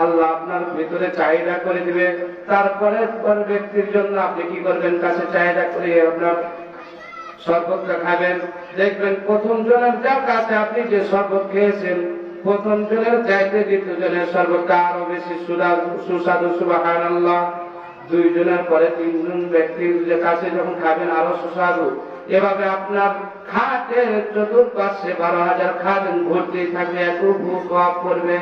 আল্লাহ আপনার ভিতরে চাহিদা করে দিবে। তারপরে ব্যক্তির জন্য আপনি কি করবেন? কাছে চাহিদা করে আপনার শরবতটা খাবেন। দেখবেন প্রথম জনের যার কাছে আপনি যে শরবত খেয়েছেন, প্রথম জনের চাইতে দ্বিতীয় জনের শরবতটা আরো বেশি সুস্বাদু। সুবহানাল্লাহ। 2 জনের পরে 3 জন ব্যক্তির কাছে যখন খাবেন, আরো সুস্বাদু। এভাবে আপনার খাটের চতুর্পাশে 12,000 খাদেম ভর্তি থাকবে। এত ভূখ করবে,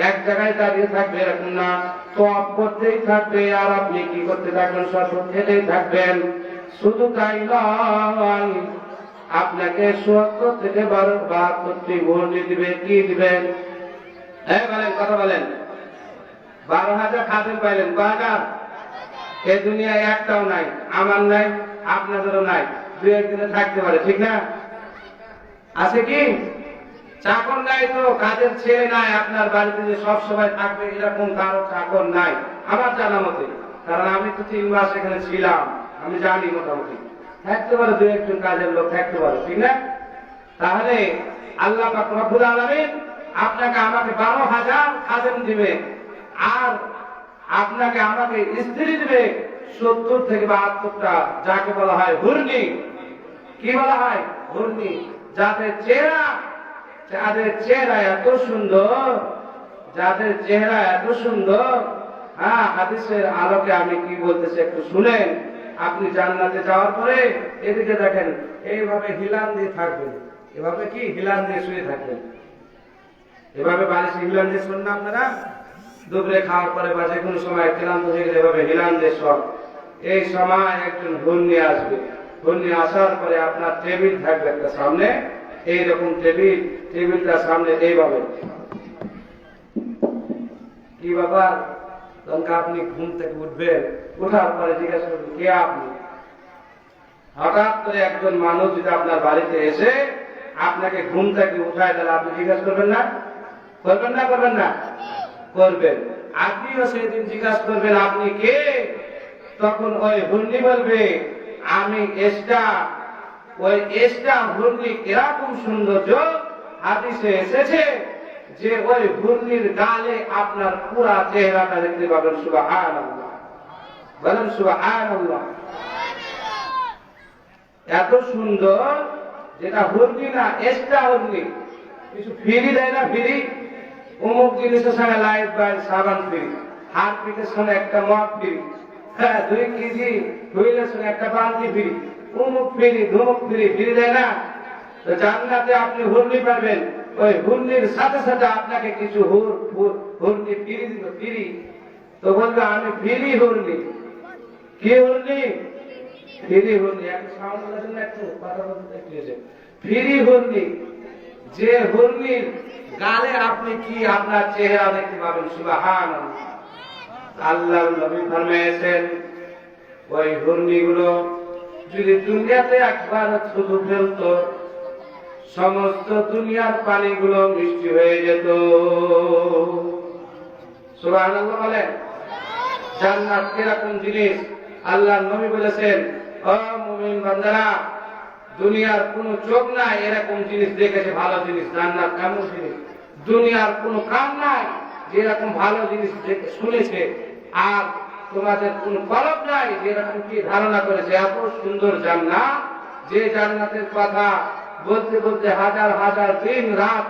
এক জায়গায় দাঁড়িয়ে থাকবে এরকম না, তপ করতেই থাকবে। আর আপনি কি করতে থাকবেন? শরবত খেতেই থাকবেন। শুধু তাই নয়, আপনাকে 70 থেকে 72টি ভর্তি দিবে। কি দিবেন? হ্যাঁ বলেন, কথা বলেন। 12,000 খাদেম পাইলেন, কয়হাজার? এ দুনিয়ায় একটাও নাই, আমার নাই, আপনাদেরও নাই, দুই একদিনে থাকতে পারে, ঠিক না? আছে কি? চাকর নাই তো, কাজের ছেলে নাই আপনার বাড়িতে যে সব সময় থাকবে এরকম কারো চাকর নাই আমার জানা মতে, কারণ আমি তো 3 মাস এখানে ছিলাম, আমি জানি মোটামুটি থাকতে পারে দুই একজন কাজের লোক থাকতে পারে, ঠিক না? তাহলে আল্লাহ পাক রব্বুল আলামিন আপনাকে আমাকে 12,000 খাদেম দিবে, আর আপনাকে আমাকে স্ত্রী দিবে 70 থেকে 72টা, যাকে বলা হয় হুরনি। কি বলা হয়? হুরনি। যাদের চেহারা এত সুন্দর, যাদের চেহারা এত সুন্দর, হ্যাঁ, হাদিসের আলোকে আমি কি বলতেছি একটু শুনেন। আপনি জান্নাতে যাওয়ার পরে এদিকে দেখেন, এইভাবে হিলান দিয়ে থাকবেন, এভাবে কি হিলান দিয়ে শুয়ে থাকবেন, এভাবে বালিশে হিলান দিয়ে শুন না আপনারা, দুপুরে খাওয়ার পরে বা যে কোনো সময় ক্লান্ত হয়ে গেলে এভাবে হিলান দিয়ে সব। এই সময় একজন হুন্নি আসবে, হুন্নি আসার পরে আপনার টেবিল থাকবে একটা সামনে, এইরকম টেবিলটার সামনে এইভাবে। কি বাবা, তখন আপনি ঘুম থেকে উঠবেন, উঠার পরে জিজ্ঞাসা করবেন কে আপনি? হঠাৎ করে একজন মানুষ যদি আপনার বাড়িতে এসে আপনাকে ঘুম থেকে উঠায়, তাহলে আপনি জিজ্ঞাসা করবেন না? করবেন না? করবেন না? করবেন। আপনিও সেদিন জিজ্ঞাসা করবেন আপনি কে? তখন ওই হুন্নি বলবে আমি এসটা। ওই এসটা হুন্নি এরকম সৌন্দর্য, হাদিসে এসেছে যে ওই হুন্নির গালে আপনার পুরা চেহারাটা দেখতে পাবেন। সুবহানাল্লাহ, বলেন সুবহানাল্লাহ। এত সুন্দর, যেটা হুন্নি না, এসটা হুন্নি। কিছু ফ্রি দেয় না, ফ্রি, অমুক জিনিসের সঙ্গে লাইফ বয় সাবান ফ্রি, হাত পিঠের সঙ্গে একটা মদ ফ্রি, হ্যাঁ 2 কেজি হুইলের সঙ্গে একটা বালতি ফ্রি, অমুক ফ্রি, ধুমুক ফ্রি, ফ্রি দেয় না? তো জান্নাতে আপনি হুরনি পাবেন, ওই হুরনির সাথে সাথে আপনাকে কিছু হুরনি ফ্রি দিব, ফ্রি। তো বলবে আমি ফ্রি হুরনি। কি হুরনি? ফ্রি হুরনি। একটু সাউন্ড বলেছেন না, একটু কথা বলতে একটু। ফ্রি হুরনি, যে হুরনির গালে আপনি কি আপনার চেহারা দেখতে পাবেন। সুবহানাল্লাহ। আল্লাহর নবী ফরমায়েছেন ওই হুরনিগুলো যদি দুনিয়াতে একবার শুধু ফেলতো, সমস্ত দুনিয়ার পানিগুলো মিষ্টি হয়ে যেত। সুবহানাল্লাহ বলেন। জান্নাত কিরকম জিনিস আল্লাহর নবী বলেছেন, ও মুমিন বান্দারা, দুনিয়ার কোন চোখ নাই এরকম জিনিস দেখেছে, ভালো জিনিস। জান্নাত এমন জিনিস, দুনিয়ার কোন কান নাই যে এরকম ভালো জিনিস শুনেছে, আর তোমাদের কোন কলব নাই যে এরকম কি ধারণা করেছে। এত সুন্দর জান্নাত, যে জান্নাতের কথা বলতে বলতে হাজার হাজার দিন রাত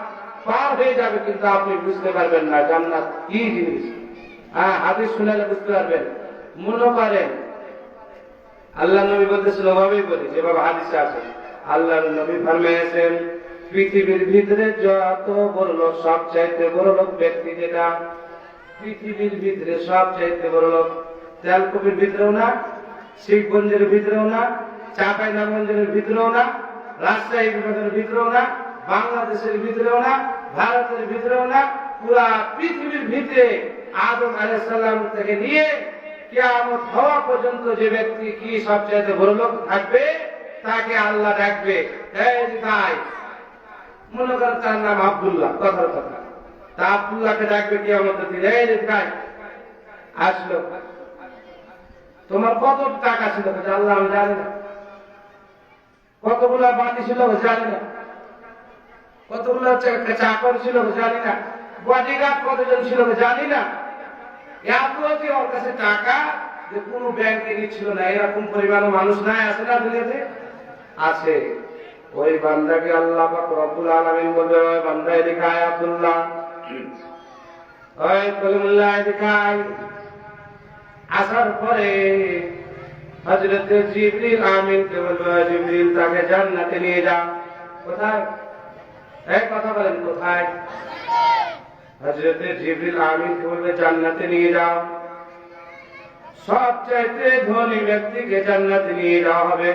পার হয়ে যাবে, কিন্তু আপনি বুঝতে পারবেন না জান্নাত কি জিনিস। হ্যাঁ, হাদিস শুনালে বুঝতে পারবেন। মনে করেন আল্লাহ নবী বলতেছিল, ওভাবেই বলি যেভাবে হাদিসে আছে। আল্লাহ নবী ফরমায়েছেন পৃথিবীর ভিতরে যত বড় লোক, সবচাইতে বড় লোক ব্যক্তি যেটা পৃথিবীর ভিতরে সবচাইতে বড় লোক, তেলকুপির ভিতরেও না, শিবগঞ্জের ভিতরেও না, চাঁপাইনবাবগঞ্জের ভিতরেও না, রাজশাহী বিভাগের ভিতরেও না, বাংলাদেশের ভিতরেও না, ভারতের ভিতরেও না, পুরা পৃথিবীর ভিতরে আদম আলাইহিস সালাম থেকে নিয়ে কিয়ামত হওয়া পর্যন্ত যে ব্যক্তি কি সবচাইতে বড় লোক থাকবে, তাকে আল্লাহ ডাকবে, এই ভাই, মনে করেন তার নাম আব্দুল্লাহ, কথার কথা, তা আব্দুল্লাহকে ডাকবে কিয়ামতের দিন, এই ভাই আসলো, তোমার কত টাকা ছিল? আল্লাহ আমি জানি না। কতগুলা বাতি ছিল জানি না, কতগুলো চাকর ছিল জানি না, বডিগার্ড কতজন ছিল জানি না। এত যে ওর কাছে টাকা যে কোন ব্যাংকে নিচ্ছিল না, এরকম পরিমাণ মানুষ নাই, আছে না দুনিয়াতে? আছে। ওই বান্দাকে আল্লাহ পাক রব্বুল আলামিন বলবে, ওই বান্দা এদিকে আয় আব্দুল্লাহ, ওই কলিমুল্লাহ এদিকে আয়। আসার পরে হযরত জিবরিল আমিনকে বলবে, জিবরিল তাকে জান্নাতে নিয়ে যা। কোথায়? এই কথা বলেন, কোথায়? হযরত জিবরিল আমিনকে বলবে জান্নাতে নিয়ে যাও। সবচাইতে ধনী ব্যক্তিকে জান্নাতে নিয়ে যাওয়া হবে।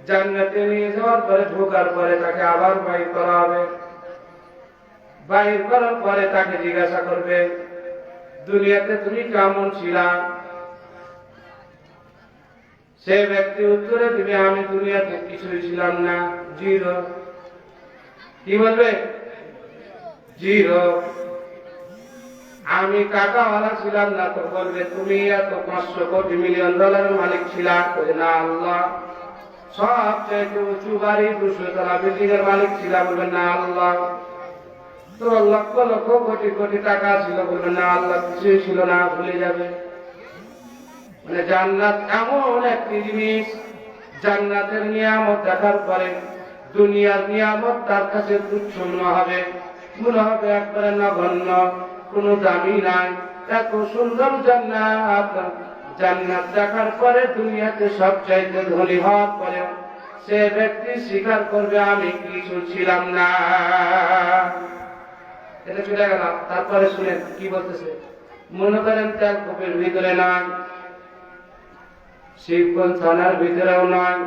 জান্নাতে নিয়ে যাওয়ার পরে ঢোকার পরে তাকে আবার বাইর করা হবে। বাইর করার পরে তাকে জিজ্ঞাসা করবে, দুনিয়াতে তুমি কেমন ছিলা? সে ব্যক্তি উত্তরে দিবে, আমি দুনিয়াতে কিছুই ছিলাম না, জিরো। কি বলবে? জিরো। আমি টাকাওয়ালা ছিলাম না, তো বলবে তুমি এত 500 কোটি মিলিয়ন ডলারের মালিক ছিলা? না আল্লাহ। সবচেয়ে উঁচু বাড়ি 200 তলা বিল্ডিং এর মালিক ছিলাম? বলবে না আল্লাহ। তো লক্ষ লক্ষ কোটি কোটি টাকা ছিল? বলবে না আল্লাহ, কিছুই ছিল না, ভুলে যাবে। মানে জান্নাত এমন একটি জিনিস, জান্নাতের নিয়ামত দেখার পরে দুনিয়ার নিয়ামত তার কাছে তুচ্ছ মনে হবে একবারে নগণ্য, কোনো দামি নাই। এত সুন্দর জান্নাত, জান্নাত দেখার পরে দুনিয়াতে সবচাইতে ধনী হওয়ার পরে সে ব্যক্তি স্বীকার করবে আমি কিছু ছিলাম না। এটা চলে গেল। তারপরে শুনে কি বলতেছে, মনে করেন তেলকূপের ভিতরে নয়, শিবগঞ্জ থানার ভিতরেও নয়,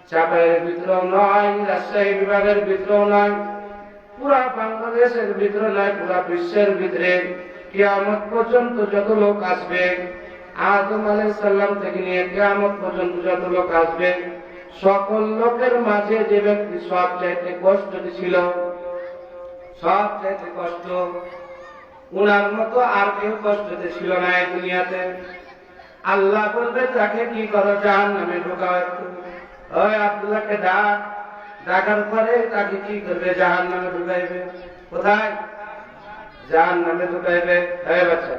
চাপাইয়ের ভিতরেও নয়, রাজশাহী বিভাগের ভিতরেও নয়, পুরা বাংলাদেশের ভিতরে নয়, পুরা বিশ্বের ভিতরে কিয়ামত পর্যন্ত যত লোক আসবে, আদম আলাইহিস সালাম থেকে নিয়ে কিয়ামত পর্যন্ত যত লোক আসবে, সকল লোকের মাঝে যে ব্যক্তি সবচাইতে কষ্ট ছিল, সবচাইতে কষ্ট, উনার মতো আর কেউ কষ্টতে ছিল না এই দুনিয়াতে। আল্লাহ বলবে তাকে কি করো, জাহান্নামে ঢোকাও। একটু ওই আব্দুল্লাহকে ডাক, ডাকার পরে তাকে কি করবে, জাহান্নামে ঢুকাইবে। কোথায়? জাহান্নামে ঢুকাইবে। এই বাচ্চা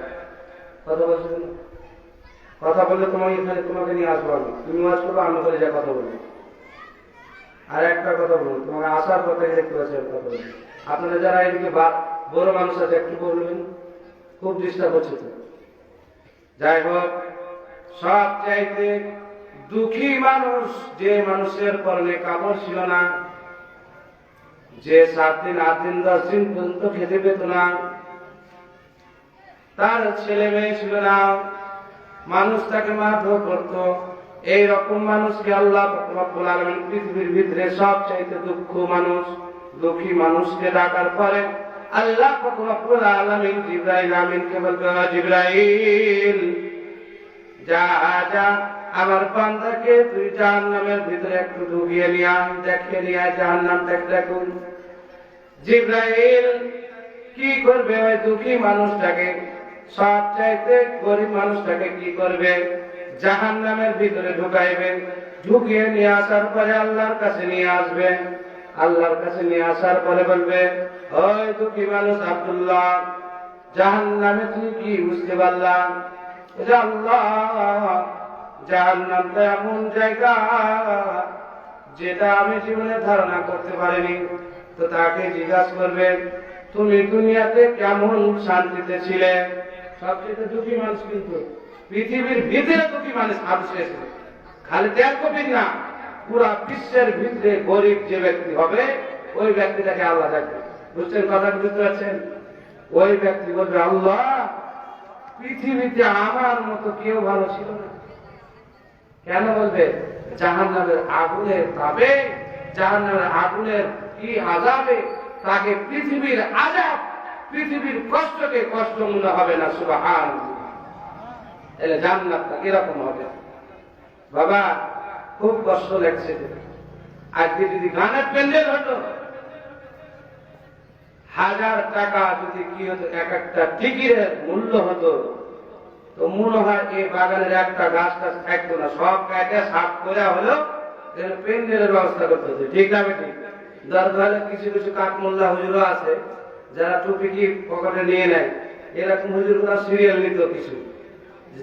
কথা বলছো, কথা বললে তোমাকে এখানে তোমাকে নিয়ে আসবো আমি, তুমি ওয়াজ করবো, আমি করে যা কথা বলবো। আর একটা কথা বলবো, তোমাকে আসার কথা দেখতে পাচ্ছি কথা বলবো। আপনারা যারা এদিকে বড় মানুষ আছে একটু বলবেন, খুব ডিস্টার্ব হচ্ছে তো। যাই হোক, সবচাইতে দুঃখী মানুষ যে মানুষের পরনে কাপড় ছিল না, যে 7 দিন 8 দিন 10 দিন পর্যন্ত খেতে পেত না, তার ছেলে মেয়ে ছিল না, মানুষ তাকে মারধর করত, এইরকম মানুষকে আল্লাহ রাব্বুল আলামিন পৃথিবীর ভিতরে সবচাইতে দুঃখী মানুষকে ডাকার পরে আল্লাহ রাব্বুল আলামিন জিবরাইল আমিনকে বলবে, জিবরাইল যা যা আমার বান্দাকে তুই জাহান্নামের ভিতরে একটু ঢুকিয়ে নিয়ে আয়, দেখে নিয়ে আয় জাহান্নাম দেখুন। জিবরাইল কি করবে, ওই দুঃখী মানুষটাকে, সবচাইতে গরিব মানুষটাকে কি করবে, জাহান্নামের ভিতরে ঢুকাইবে। ঢুকিয়ে নিয়ে আসার পরে আল্লাহর কাছে নিয়ে আসবে। আল্লাহর কাছে নিয়ে আসার পরে বলবে, ওই দুঃখী মানুষ আব্দুল্লাহ, জাহান্নামে তুমি কি বুঝতে পারলাম? আল্লাহ, জাহান্নামটা এমন জায়গা যেটা আমি জীবনে ধারণা করতে পারিনি। তো তাকে জিজ্ঞাসা করবে, তুমি দুনিয়াতে কেমন শান্তিতে ছিলে? সবচেয়ে দুঃখী মানুষ কিন্তু পৃথিবীর ভিতরে দুঃখী মানুষ আসছে, খালি তেলকপির না, পুরা বিশ্বের ভিতরে গরিব যে ব্যক্তি হবে ওই ব্যক্তিটাকে আল্লাহ ডাকবে। বুঝছেন কথাটা? বুঝতে পারছেন? ওই ব্যক্তি বলবে, আল্লাহ, পৃথিবীতে আমার মতো কেউ ভালো ছিল না। কেন বলবে? জাহান্নামের আগুনের তাপে, জাহান্নামের আগুনের কি আযাবে, তাকে পৃথিবীর আযাব, পৃথিবীর কষ্টকে কষ্ট মনে হবে না। সুবহানাল্লাহ। এলে জান্নাতটা কিরকম হবে? বাবা খুব কষ্ট লাগছে। আজকে যদি গানের প্যান্ডেল হতো, 1000 টাকা যদি কি হতো, এক একটা টিকিটের মূল্য হতো, তো মনে হয় এই বাগানের একটা গাছ টাছ থাকতো না, সব কাটে সাফ করে হলো প্যান্ডেলের ব্যবস্থা করতে হতো। ঠিক না বেটি? দরকার কিছু কিছু কাঠমোল্লা হুজুরও আছে যারা টুপি কি পকেটে নিয়ে নেয়, এরকম হুজুরগুলো সিরিয়াল নিত কিছু,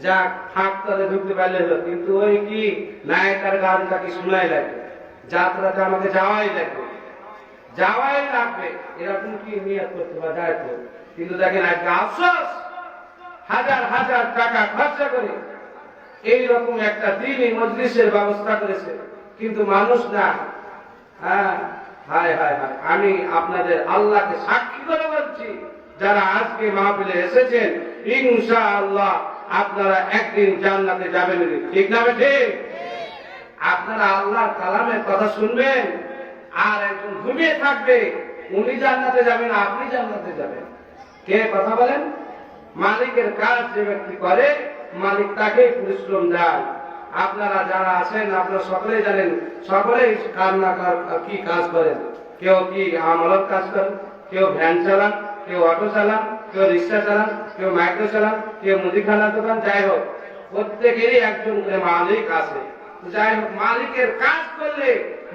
যা ফাঁক তাদের ঢুকতে পারলে হলো। কিন্তু ওই কি নায়িকার গান তাকে শোনাই লাগবে, যাত্রাটা আমাকে যাওয়াই লাগবে, এরকম কি নিয়ত করতে বা যায় তো। কিন্তু দেখেন আজকে আফসোস, হাজার হাজার টাকা খরচা করে এইরকম একটা দিনই মজলিসের ব্যবস্থা করেছে, কিন্তু মানুষ না। হ্যাঁ, হায় হায় হায়, আমি আপনাদের আল্লাহকে সাক্ষী করে বলছি, যারা আজকে মাহফিলে এসেছেন, ইনশাআল্লাহ আপনারা একদিন জান্নাতে যাবেন। ঠিক না বেঠে? আপনারা আল্লাহর কালামের কথা শুনবেন, আর একজন ঘুমিয়ে থাকবে, উনি জান্নাতে যাবেন, আপনি জান্নাতে যাবেন। কে কথা বলেন? মালিকের কাজ যে ব্যক্তি করে মালিক তাকেই পরিশ্রম দেয়। আপনারা যারা আছেন আপনারা সকলেই জানেন, সকলেই কার না কার কি কাজ করেন। কেউ কি আমলত কাজ করেন, কেউ ভ্যান চালান, কেউ অটো চালান, কেউ রিক্সা চালান, কেউ মাইক্রো চালান, কেউ মুদিখানার দোকান, যাই হোক প্রত্যেকেরই একজন করে মালিক আছে। যাই হোক মালিকের কাজ করলে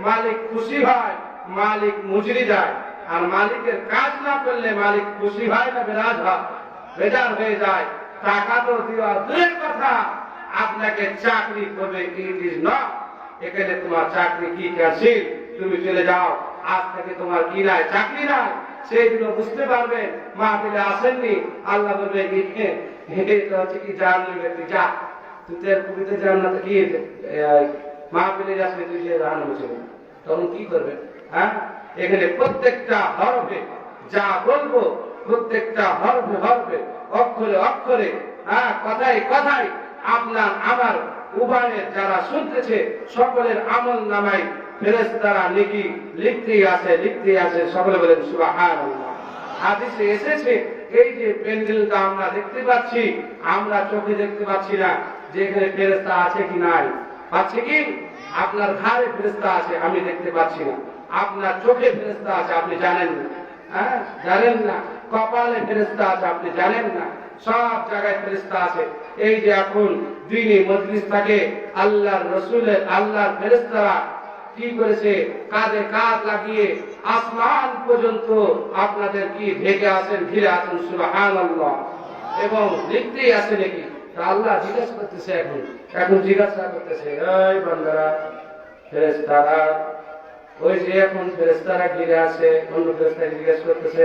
মালিক খুশি হয়, মালিক মজুরি দেয়। আর মালিকের কাজ না করলে মালিক খুশি হয় না বেরাজ হয়, বেজার হয়ে যায়। টাকা তো দেওয়া দূরের কথা, আপনাকে চাকরি করবে ইট ইজ নট, এখানে তোমার চাকরি কি ক্যান্সেল, তুমি চলে যাও, আজ থেকে তোমার কি নাই, চাকরি নাই। সেই দিনও বুঝতে পারবেন মাহফিলে আসেননি, আল্লাহ বলবে এটা হচ্ছে কি জাহান্নামী ব্যক্তি, যা তুই তেল কুপিতে জান্নাতে কি মাহফিলে যাস তুই যে জাহান্নামে চলে, তখন কি করবে? হ্যাঁ, এখানে প্রত্যেকটা হরফে যা বলবো, প্রত্যেকটা হরফে হরফে, অক্ষরে অক্ষরে, হ্যাঁ কথায় কথায় আপনার আমার উভয়ের যারা শুনতেছে সকলের আমল নামায় ফেরেশতারা নেকি লিখতেই আছে। সকলে বলেন সুবহানাল্লাহ। হাদিসে এসেছে এই যে প্যান্ডেলটা আমরা দেখতে পাচ্ছি, আমরা চোখে দেখতে পাচ্ছি না যে এখানে ফেরেশতা আছে কি নাই, পাচ্ছি কি? আপনার ঘাড়ে ফেরেশতা আছে, আমি দেখতে পাচ্ছি না। আপনার চোখে ফেরেশতা আছে, আপনি জানেন না, হ্যাঁ জানেন না। কপালে ফেরেশতা আছে, আপনি জানেন না। সব জায়গায় ফেরেশতা আছে। এই যে এখন দ্বীনি মজলিস থাকে, আল্লাহর রাসূলের আল্লাহর ফেরেশতারা কি করেছে, কাঁধে কাঁধ লাগিয়ে আসমান পর্যন্ত আপনাদের কি ঢেকে আছেন, ঘিরে আছেন, সুবহানাল্লাহ। এবং লিখতেই আছে নাকি, আল্লাহ জিজ্ঞাসা করতেছে, এখন জিজ্ঞাসা করতেছে, এই বান্দারা ফেরেশতারা, ওই যে এখন ফেরেশতারা ঘিরে আছে, অন্য ফেরেশতা জিজ্ঞেস করতেছে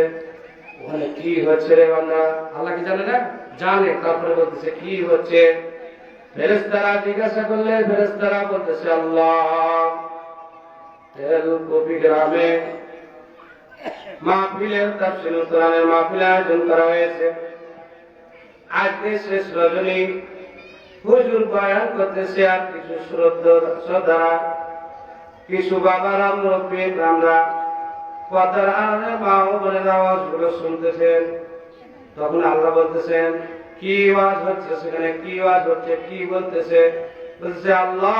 ওখানে কি হচ্ছে রে বান্দা? আল্লাহ কি জানে না? জানে। তারপরে বলতেছে কি হচ্ছে? ফেরেশতারা জিজ্ঞাসা করলে ফেরেশতারা বলতেছে আল্লাহ তেলকুপি গ্রামে মাহফিলের তাফসীরুল কোরআনের মাহফিল আয়োজন করা হয়েছে। আজকে শেষ রজনী, হুজুর বয়ান করতেছে, আর কিছু শ্রদ্ধারা, কিছু বাবারা, মুরব্বী, আমরা কথার আড়ালে মা ও বোনের আওয়াজগুলো শুনতেছেন। তখন আল্লাহ বলতেছেন কি আওয়াজ হচ্ছে সেখানে, কি আওয়াজ হচ্ছে, কি বলতেছে? বলছে আল্লাহ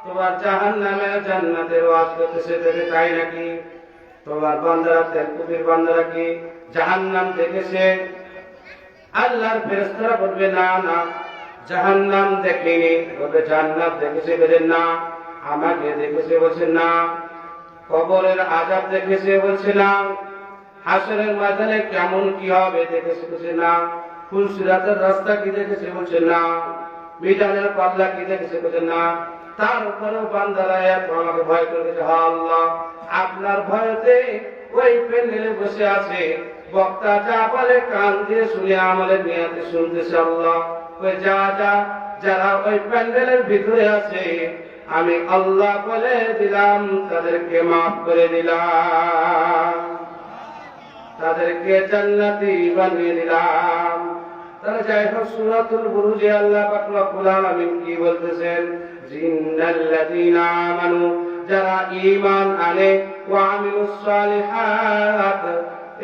তোমার জাহান্নামে জান্নাতের ওয়াজ করতেছে, দেখে তাই নাকি? তোমার বান্দারা, তেলকুপির বান্দারা কি জাহান্নাম দেখেছে? আল্লাহর ফেরেশতারা বলবে না না, জাহান্নাম দেখেনি। বলবে জান্নাত দেখেছে? বলে না। আমাকে দেখেছে? বলছে না। কবরের আযাব দেখেছে? বলছে না। হাসরের ময়দানে কেমন কি হবে দেখেছে? বলছে না। ফুলসিরাতের রাস্তা কি দেখেছে? বলছে না। মিজানের পাল্লা কি দেখেছে? বলছে না। তার উপরেও বান্দারা এত আমাকে ভয় করেছে। আল্লাহ আপনার ভয়তে ওই প্যান্ডেলে বসে আছে, বক্তা যা বলে কান দিয়ে শুনে আমলের নিয়াতে শুনতেছে। আল্লাহ ওই যারা ওই প্যান্ডেলের ভিতরে আছে আমি আল্লাহ বলে দিলাম, তাদেরকে মাফ করে দিলাম, তাদেরকে জান্নাতি বানিয়ে দিলাম। তারা যাই হোক, সূরাতুল বুরুজে আল্লাহ পাক রব্বুল আলামিন কি বলতেছেন? জিন্নাল্লাযীনা আমানু, যারা ঈমান আনে, ওয়া আমিলুস সালিহাত,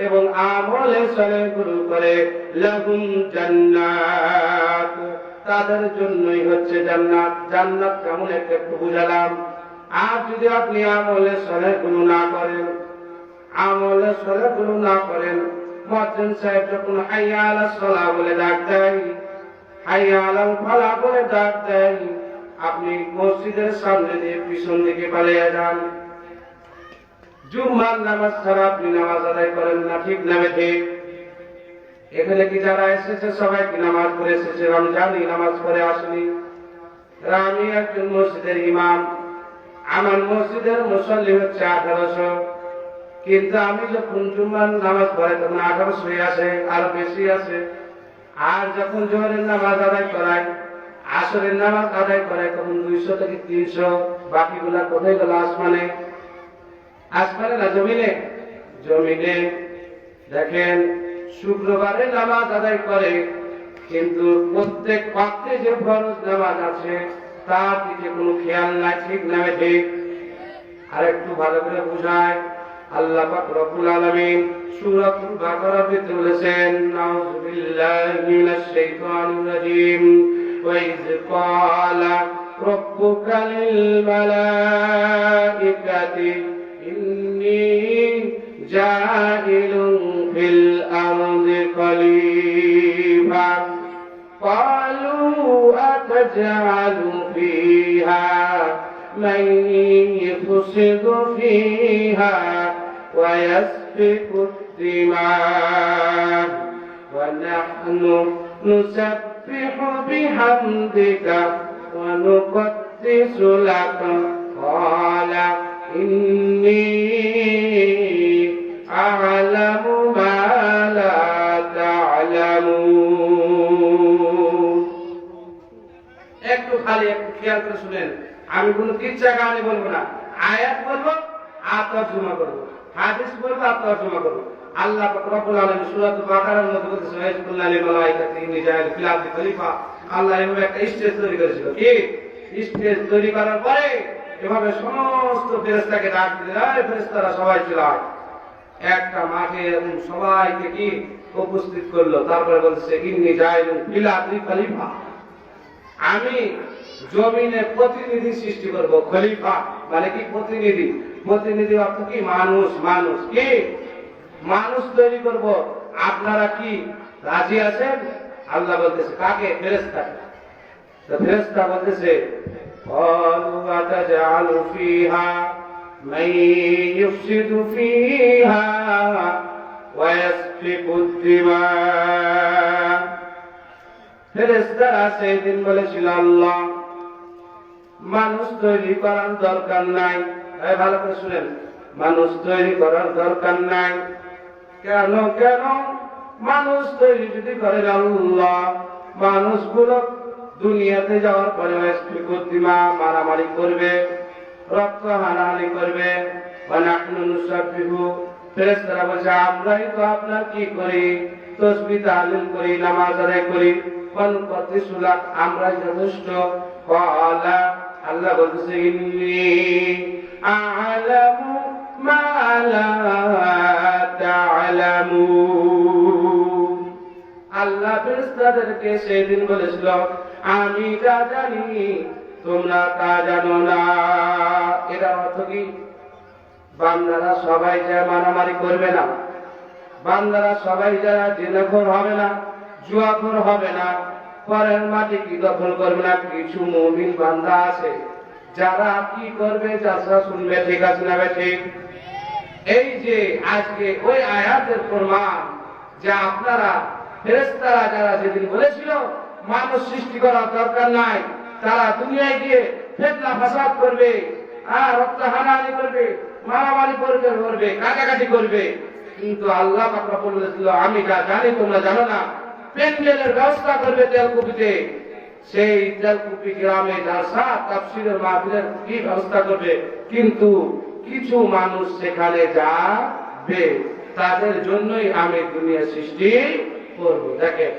এবং আমলে সালেহ গ্রহণ করে, লাহুম জান্নাত, তাদের জন্যই হচ্ছে জান্নাত। জান্নাত কেমন একটু বুঝালাম। আর যদি আপনি আমলে সালেহ গ্রহণ না করেন, আমলে সালেহ গ্রহণ না করেন, মুয়াজ্জিন সাহেব যখন হাইয়া আলাস সালাহ বলে ডাক দেয়, হাইয়া আলাল ফালাহ বলে ডাক দেয়, আপনি মসজিদের সামনে দিয়ে পিছন দিকে পালিয়ে যান। জুমার নামাজ ছাড়া আপনি নামাজ আদায় করেন না, ঠিক না ঠিক? এখানে কি যারা এসেছে সবাই কি নামাজ পড়ে এসেছে? আমি জানি নামাজ পড়ে আসেনি। আমি একজন মসজিদের ইমাম, আমার মসজিদের মুসল্লি হচ্ছে 1800, কিন্তু আমি যখন জুমার নামাজ পড়ে তখন 1800 আসে, আরো বেশি আসে। আর যখন জোহরের নামাজ আদায় করাই, আসরের নামাজ আদায় করে, তখন 200 থেকে 300। বাকিগুলা কোথায় গেল? আসমানে। আসমানে না জমিনে? জমিনে। দেখেন শুক্রবারে নামাজ আদায় করে, কিন্তু প্রত্যেক ওয়াক্তে যে ফরজ নামাজ আছে তার দিকে কোনো খেয়াল নাই, ঠিক না ঠিক? আর একটু ভালো করে বুঝায়, আল্লাহ পাক রব্বুল আলামিন সূরাতুল বাকারার ভিতরে বলেছেন, আউযু বিল্লাহি মিনাশ শাইতানির রাজীম, ওয়া ইয ক্বালা রাব্বুকা লিল মালাইকাতি ইন্নী জাইলুন ফিল আরদি খলিফা ক্বালু আতাজআলু ফিহা মান ইফসিদু ফিহা ويسفك الدماء ونحن نسبح بحمدك ونقدس لك قال إني أعلم ما لا تعلمون. একটু খালি একটু খেয়াল করে শুনেন, আমি কোনো কিচ্ছা কাহিনী বলবো না, আয়াত বলবো আর তর্জমা করবো, হাদিস বলবো আর তর্জমা করবো। আল্লাহ পাক রব্বুল আলামিন সূরাতুল বাকারার মধ্যে বলেছেন, ওয়াইকুল্লাহ লিল মালাইকাতি ইন্নী জাইলুন ফিল আরদি খলিফা। আল্লাহ এভাবে একটা স্টেজ তৈরি করেছিল, কি স্টেজ তৈরি করার পরে এভাবে সমস্ত ফেরেশতাকে ডাক দিলেন, এই ফেরেশতারা সবাই ছিল একটা মাঠে, এরকম সবাইকে কি উপস্থিত করলো। তারপরে বলছে, ইন্নী জাইলুন ফিল আরদি খলিফা, আমি জমিনে প্রতিনিধি সৃষ্টি করব। খলিফা মানে কি? প্রতিনিধি। প্রতিনিধি অর্থ কি? মানুষ। মানুষ কি? মানুষ তৈরি করব। আপনারা কি রাজি আছেন? আল্লাহ বলতেছে কাকে? ফেরেশতাকে। তো ফেরেশতা বলতেছে, ক্বালু আতাজআলু ফিহা মান ইফসিদু ফিহা ওয়া ইয়াসফিকু দিমা। ফেরেশতারা সেদিন বলেছিল, আল্লাহ মানুষ তৈরি করার দরকার নাই। ভালো করে শুনেন, মানুষ তৈরি করার দরকার নাই। কেন? কেন মানুষ তৈরি যদি করেন আল্লাহ, মানুষগুলো দুনিয়াতে যাওয়ার পরে মারামারি করবে, রক্ত হানাহানি করবে। ফেরেশতারা বলছে, আমরাই তো আপনার কি করি? তাসবিহ তাহলিল করি, নামাজ আদায় করি, আমরাই যথেষ্ট। আল্লাহ বলতেছে, ইন্নী আ'লামু মা লা তা'লামুন। আল্লাহ ফেরেশতাদেরকে সেদিন বলেছিল, আমি যা জানি তোমরা তা জানো না। এর অর্থ কি? বান্দারা সবাই যা মারামারি করবে না, বান্দারা সবাই যারা জিনাখোর হবে না, জুয়াখোর হবে না, পরের মাটি কি দখল করবে না। কিছু মুমিন বান্দা আছে যারা কি করবে? যারা শুনবে। ঠিক আছে না ঠিক? এই যে আজকে ওই আয়াতের প্রমাণ যে আপনারা ফেরেশতারা যারা যেদিন বলেছিল মানুষ সৃষ্টি করার দরকার নাই, তারা দুনিয়ায় গিয়ে ফিতনা ফাসাদ করবে, আর রক্ত হানাহানি করবে, মারামারি করবে, কাটাকাটি করবে। কিন্তু আল্লাহ পাক বলেছিল, আমি যা জানি তোমরা জানো না। প্যান্ডেলের ব্যবস্থা করবে তেলকুপিতে, সেই তেলকুপি গ্রামে জালসা তাফসীরের মাহফিলের কি ব্যবস্থা করবে, কিন্তু কিছু মানুষ সেখানে যাবে, তাদের জন্যই আমি দুনিয়া সৃষ্টি করব। দেখেন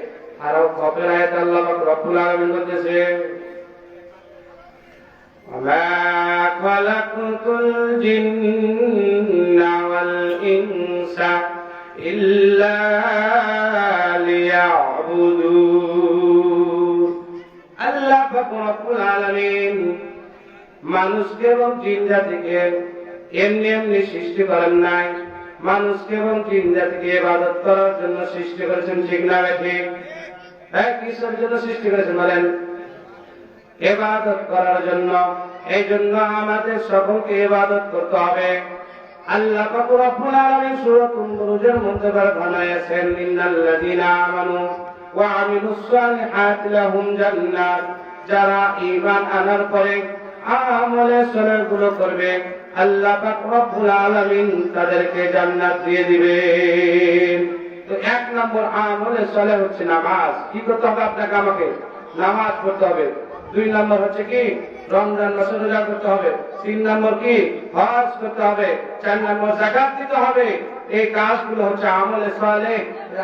আরো কপের আয়াত আল্লাহ পাক রব্বুল আলামিন বলতেছে, ওয়া খালাকুল জিন্না ওয়াল ইনসা ইল্লা লিয়াবুদুন। আল্লাহ পাক রব্বুল আলামিন মানুষকে এবং জিন জাতিকে এমনি এমনি সৃষ্টি করেন নাই, মানুষকে এবং জিন জাতিকে ইবাদত করার জন্য সৃষ্টি করেছেন। ঠিক না ঠিক? কিসের জন্য সৃষ্টি করেছেন বলেন? ইবাদত করার জন্য। এই জন্য আমাদের সকলকে ইবাদত করতে হবে। আল্লাহ পাক রব্বুল আলামিন সূরাতুল বুরুজের মধ্যে জানিয়েছেন, ইন্নাল্লাযীনা আমানু ওয়া আমিলুস সালিহাতি লাহুম জান্নাত। যারা ঈমান আনার পরে আমলে সালেহ গুলো করবে, আল্লাহ পাক রব্বুল আলামিন তাদেরকে জান্নাত দিয়ে দিবেন। তো এক নম্বর আমলে সালেহ হচ্ছে নামাজ। কি করতে হবে আপনাকে আমাকে? নামাজ পড়তে হবে। দুই নম্বর হচ্ছে কি? রমজান মাসে রোজা করতে হবে। তিন নম্বর কি? হজ করতে হবে। চার নম্বর যাকাত দিতে হবে। এই কাজগুলো হচ্ছে আমলে সালেহ।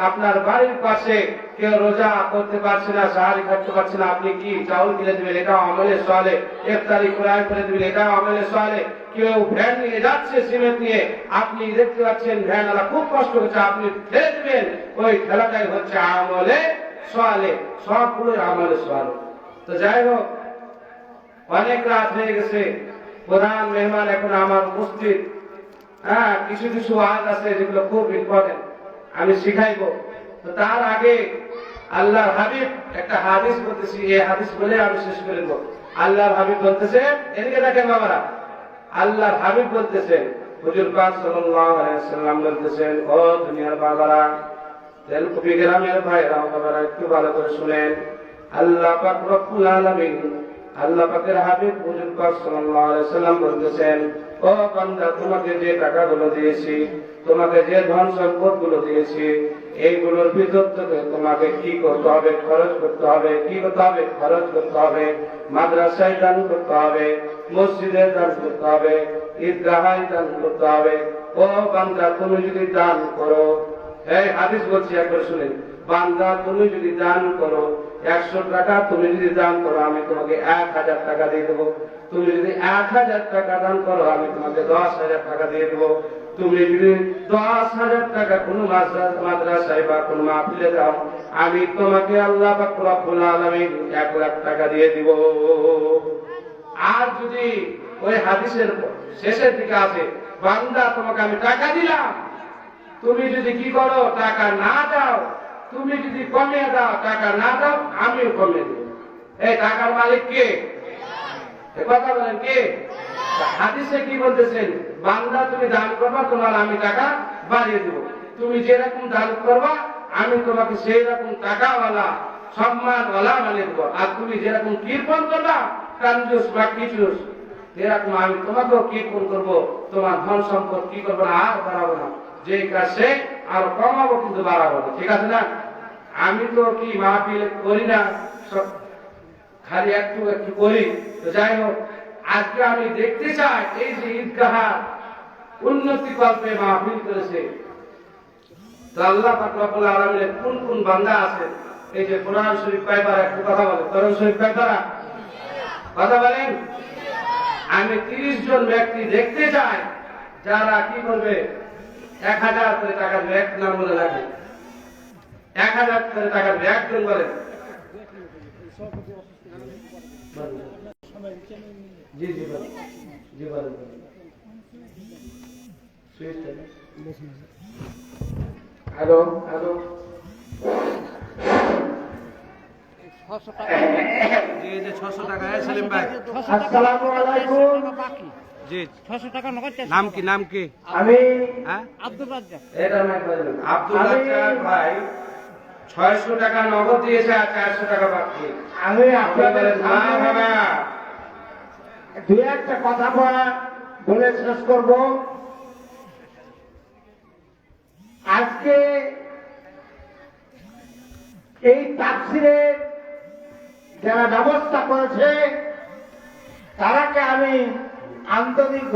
আপনার বাড়ির পাশে কেউ রোজা করতে পারছে না, সাহারি করতে পারছে না, আপনি কি চাউল কিনে দিবেন, এটাও আমলে সালেহ। ইফতারি কুরআন করে দিবেন, এটাও আমলে সালেহ। কেউ ভ্যান নিয়ে যাচ্ছে সিমেন্ট নিয়ে, আপনি দেখতে পাচ্ছেন ভ্যানওয়ালা খুব কষ্ট করছে, আপনি ফেলে দিবেন, ওই ঠেলাটাই হচ্ছে আমলে সোয়ালে, সবগুলো আমলে সোয়ালে। তো যাই হোক, অনেক রাত হয়ে গেছে, প্রধান মেহমান এখন আমার উপস্থিত। হ্যাঁ, কিছু কিছু ওয়াজ আছে যেগুলো খুব ইম্পর্টেন্ট, আমি শিখাইবো। তো তার আগে আল্লাহর হাবিব একটা হাদিস বলতেছি, এই হাদিস বলে আমি শেষ করে দেবো। আল্লাহর হাবিব বলতেছেন, এদিকে দেখেন বাবারা, আল্লাহর হাবিব বলতেছেন, হুজুর পাক সাল্লাল্লাহু আলাইহি ওয়াসাল্লাম বলতেছেন, ও দুনিয়ার বাবারা, তেলকুপি গ্রামের ভাইরা বাবারা, একটু ভালো করে শুনেন। আল্লাহ পাক রব্বুল আলামিন, আল্লাহ পাকের হাবিব হুজুর পাক সাল্লাল্লাহু আলাইহি ওয়াসাল্লাম বলতেছেন, ও বান্দা, তোমাকে যে টাকাগুলো দিয়েছি, তোমাকে যে ধন সম্পদ গুলো দিয়েছি, এইগুলোর ভিতর থেকে তোমাকে কি করতে হবে? খরচ করতে হবে। কি করতে হবে? খরচ করতে হবে। মাদ্রাসায় দান করতে হবে, মসজিদে দান করতে হবে, ঈদগাহে দান করতে হবে। ও বান্দা, তুমি যদি দান করো, এই হাদিস বলছি একবার শুনেন, বান্দা তুমি যদি দান করো, 100 টাকা তুমি যদি দান করো, আমি তোমাকে 1000 টাকা দিয়ে দেবো। তুমি যদি 1000 টাকা দান করো, আমি তোমাকে 10,000 টাকা দিয়ে দেবো। তুমি যদি 10,000 টাকা কোনো মাদ্রাসায় বা কোনো মাহফিলে দাও, আমি তোমাকে আল্লাহ পাক রব্বুল আলামিন 1 লাখ টাকা দিয়ে দিব। আর যদি ওই হাদিসের শেষের দিকে আছে, বান্দা তোমাকে আমি টাকা দিলাম, তুমি যদি কি করো? টাকা না দাও, তুমি যদি কমিয়ে দাও, টাকা না দাও, আমিও কমিয়ে দেব। এই টাকার মালিক কে? কথা বলেন কে? হাদিসে কি বলতেছেন? বান্দা তুমি দান করবা, তোমার আমি টাকা বাড়িয়ে দেব। তুমি যেরকম দান করবা, আমি তোমাকে সেই রকম টাকাওয়ালা, সম্মানওয়ালা বানিয়ে দেবো। আর তুমি যেরকম কীর্তন করবা, কাঞ্জুস বা কিচুস, এরকম আমি তোমাকেও কীর্তন করবো। তোমার ধন সম্পদ কি করবো না, আর বাড়াবো না। যে কাছে আর কমাবো, কিন্তু বাড়াবো না। ঠিক আছে না? আমি তো কি মাহফিল করি না, খালি একটু একটু করি। তো যাই হোক, আজকে আমি দেখতে চাই এই যে ঈদগাহ উন্নতি কল্পে মাহফিল করেছে, তো আল্লাহ পাক রব্বুল আলামিনের কোন কোন বান্দা আছে? এই যে কোরআন শরীফ পাইবার একটু কথা বলে, কোরআন শরীফ পাইবারা কথা বলেন। আমি 30 জন ব্যক্তি দেখতে চাই যারা কি করবে, 1000 করে টাকা দেবে। এক নাম বলে রাখে, 1000 করে টাকা দেবে। একজন বলেন। জি জি বলেন, জি বলেন। হ্যালো হ্যালো, জি জি 600 টাকা। সেলিম ভাই, আসসালামু আলাইকুম। জি 600 টাকা নগদ। নাম কি? নাম কি? আমি আব্দুল রাজ্জাক। এটা নাম বলেন। আব্দুল রাজ্জাক ভাই 600 টাকা নগদ দিয়েছে, আর 400 টাকা বাকি। আমি আপনাদের সামনে দুই একটা কথা বলে শেষ করব। আজকে এই তাফসীরের যারা ব্যবস্থা করেছে, তারাকে আমি আন্তরিক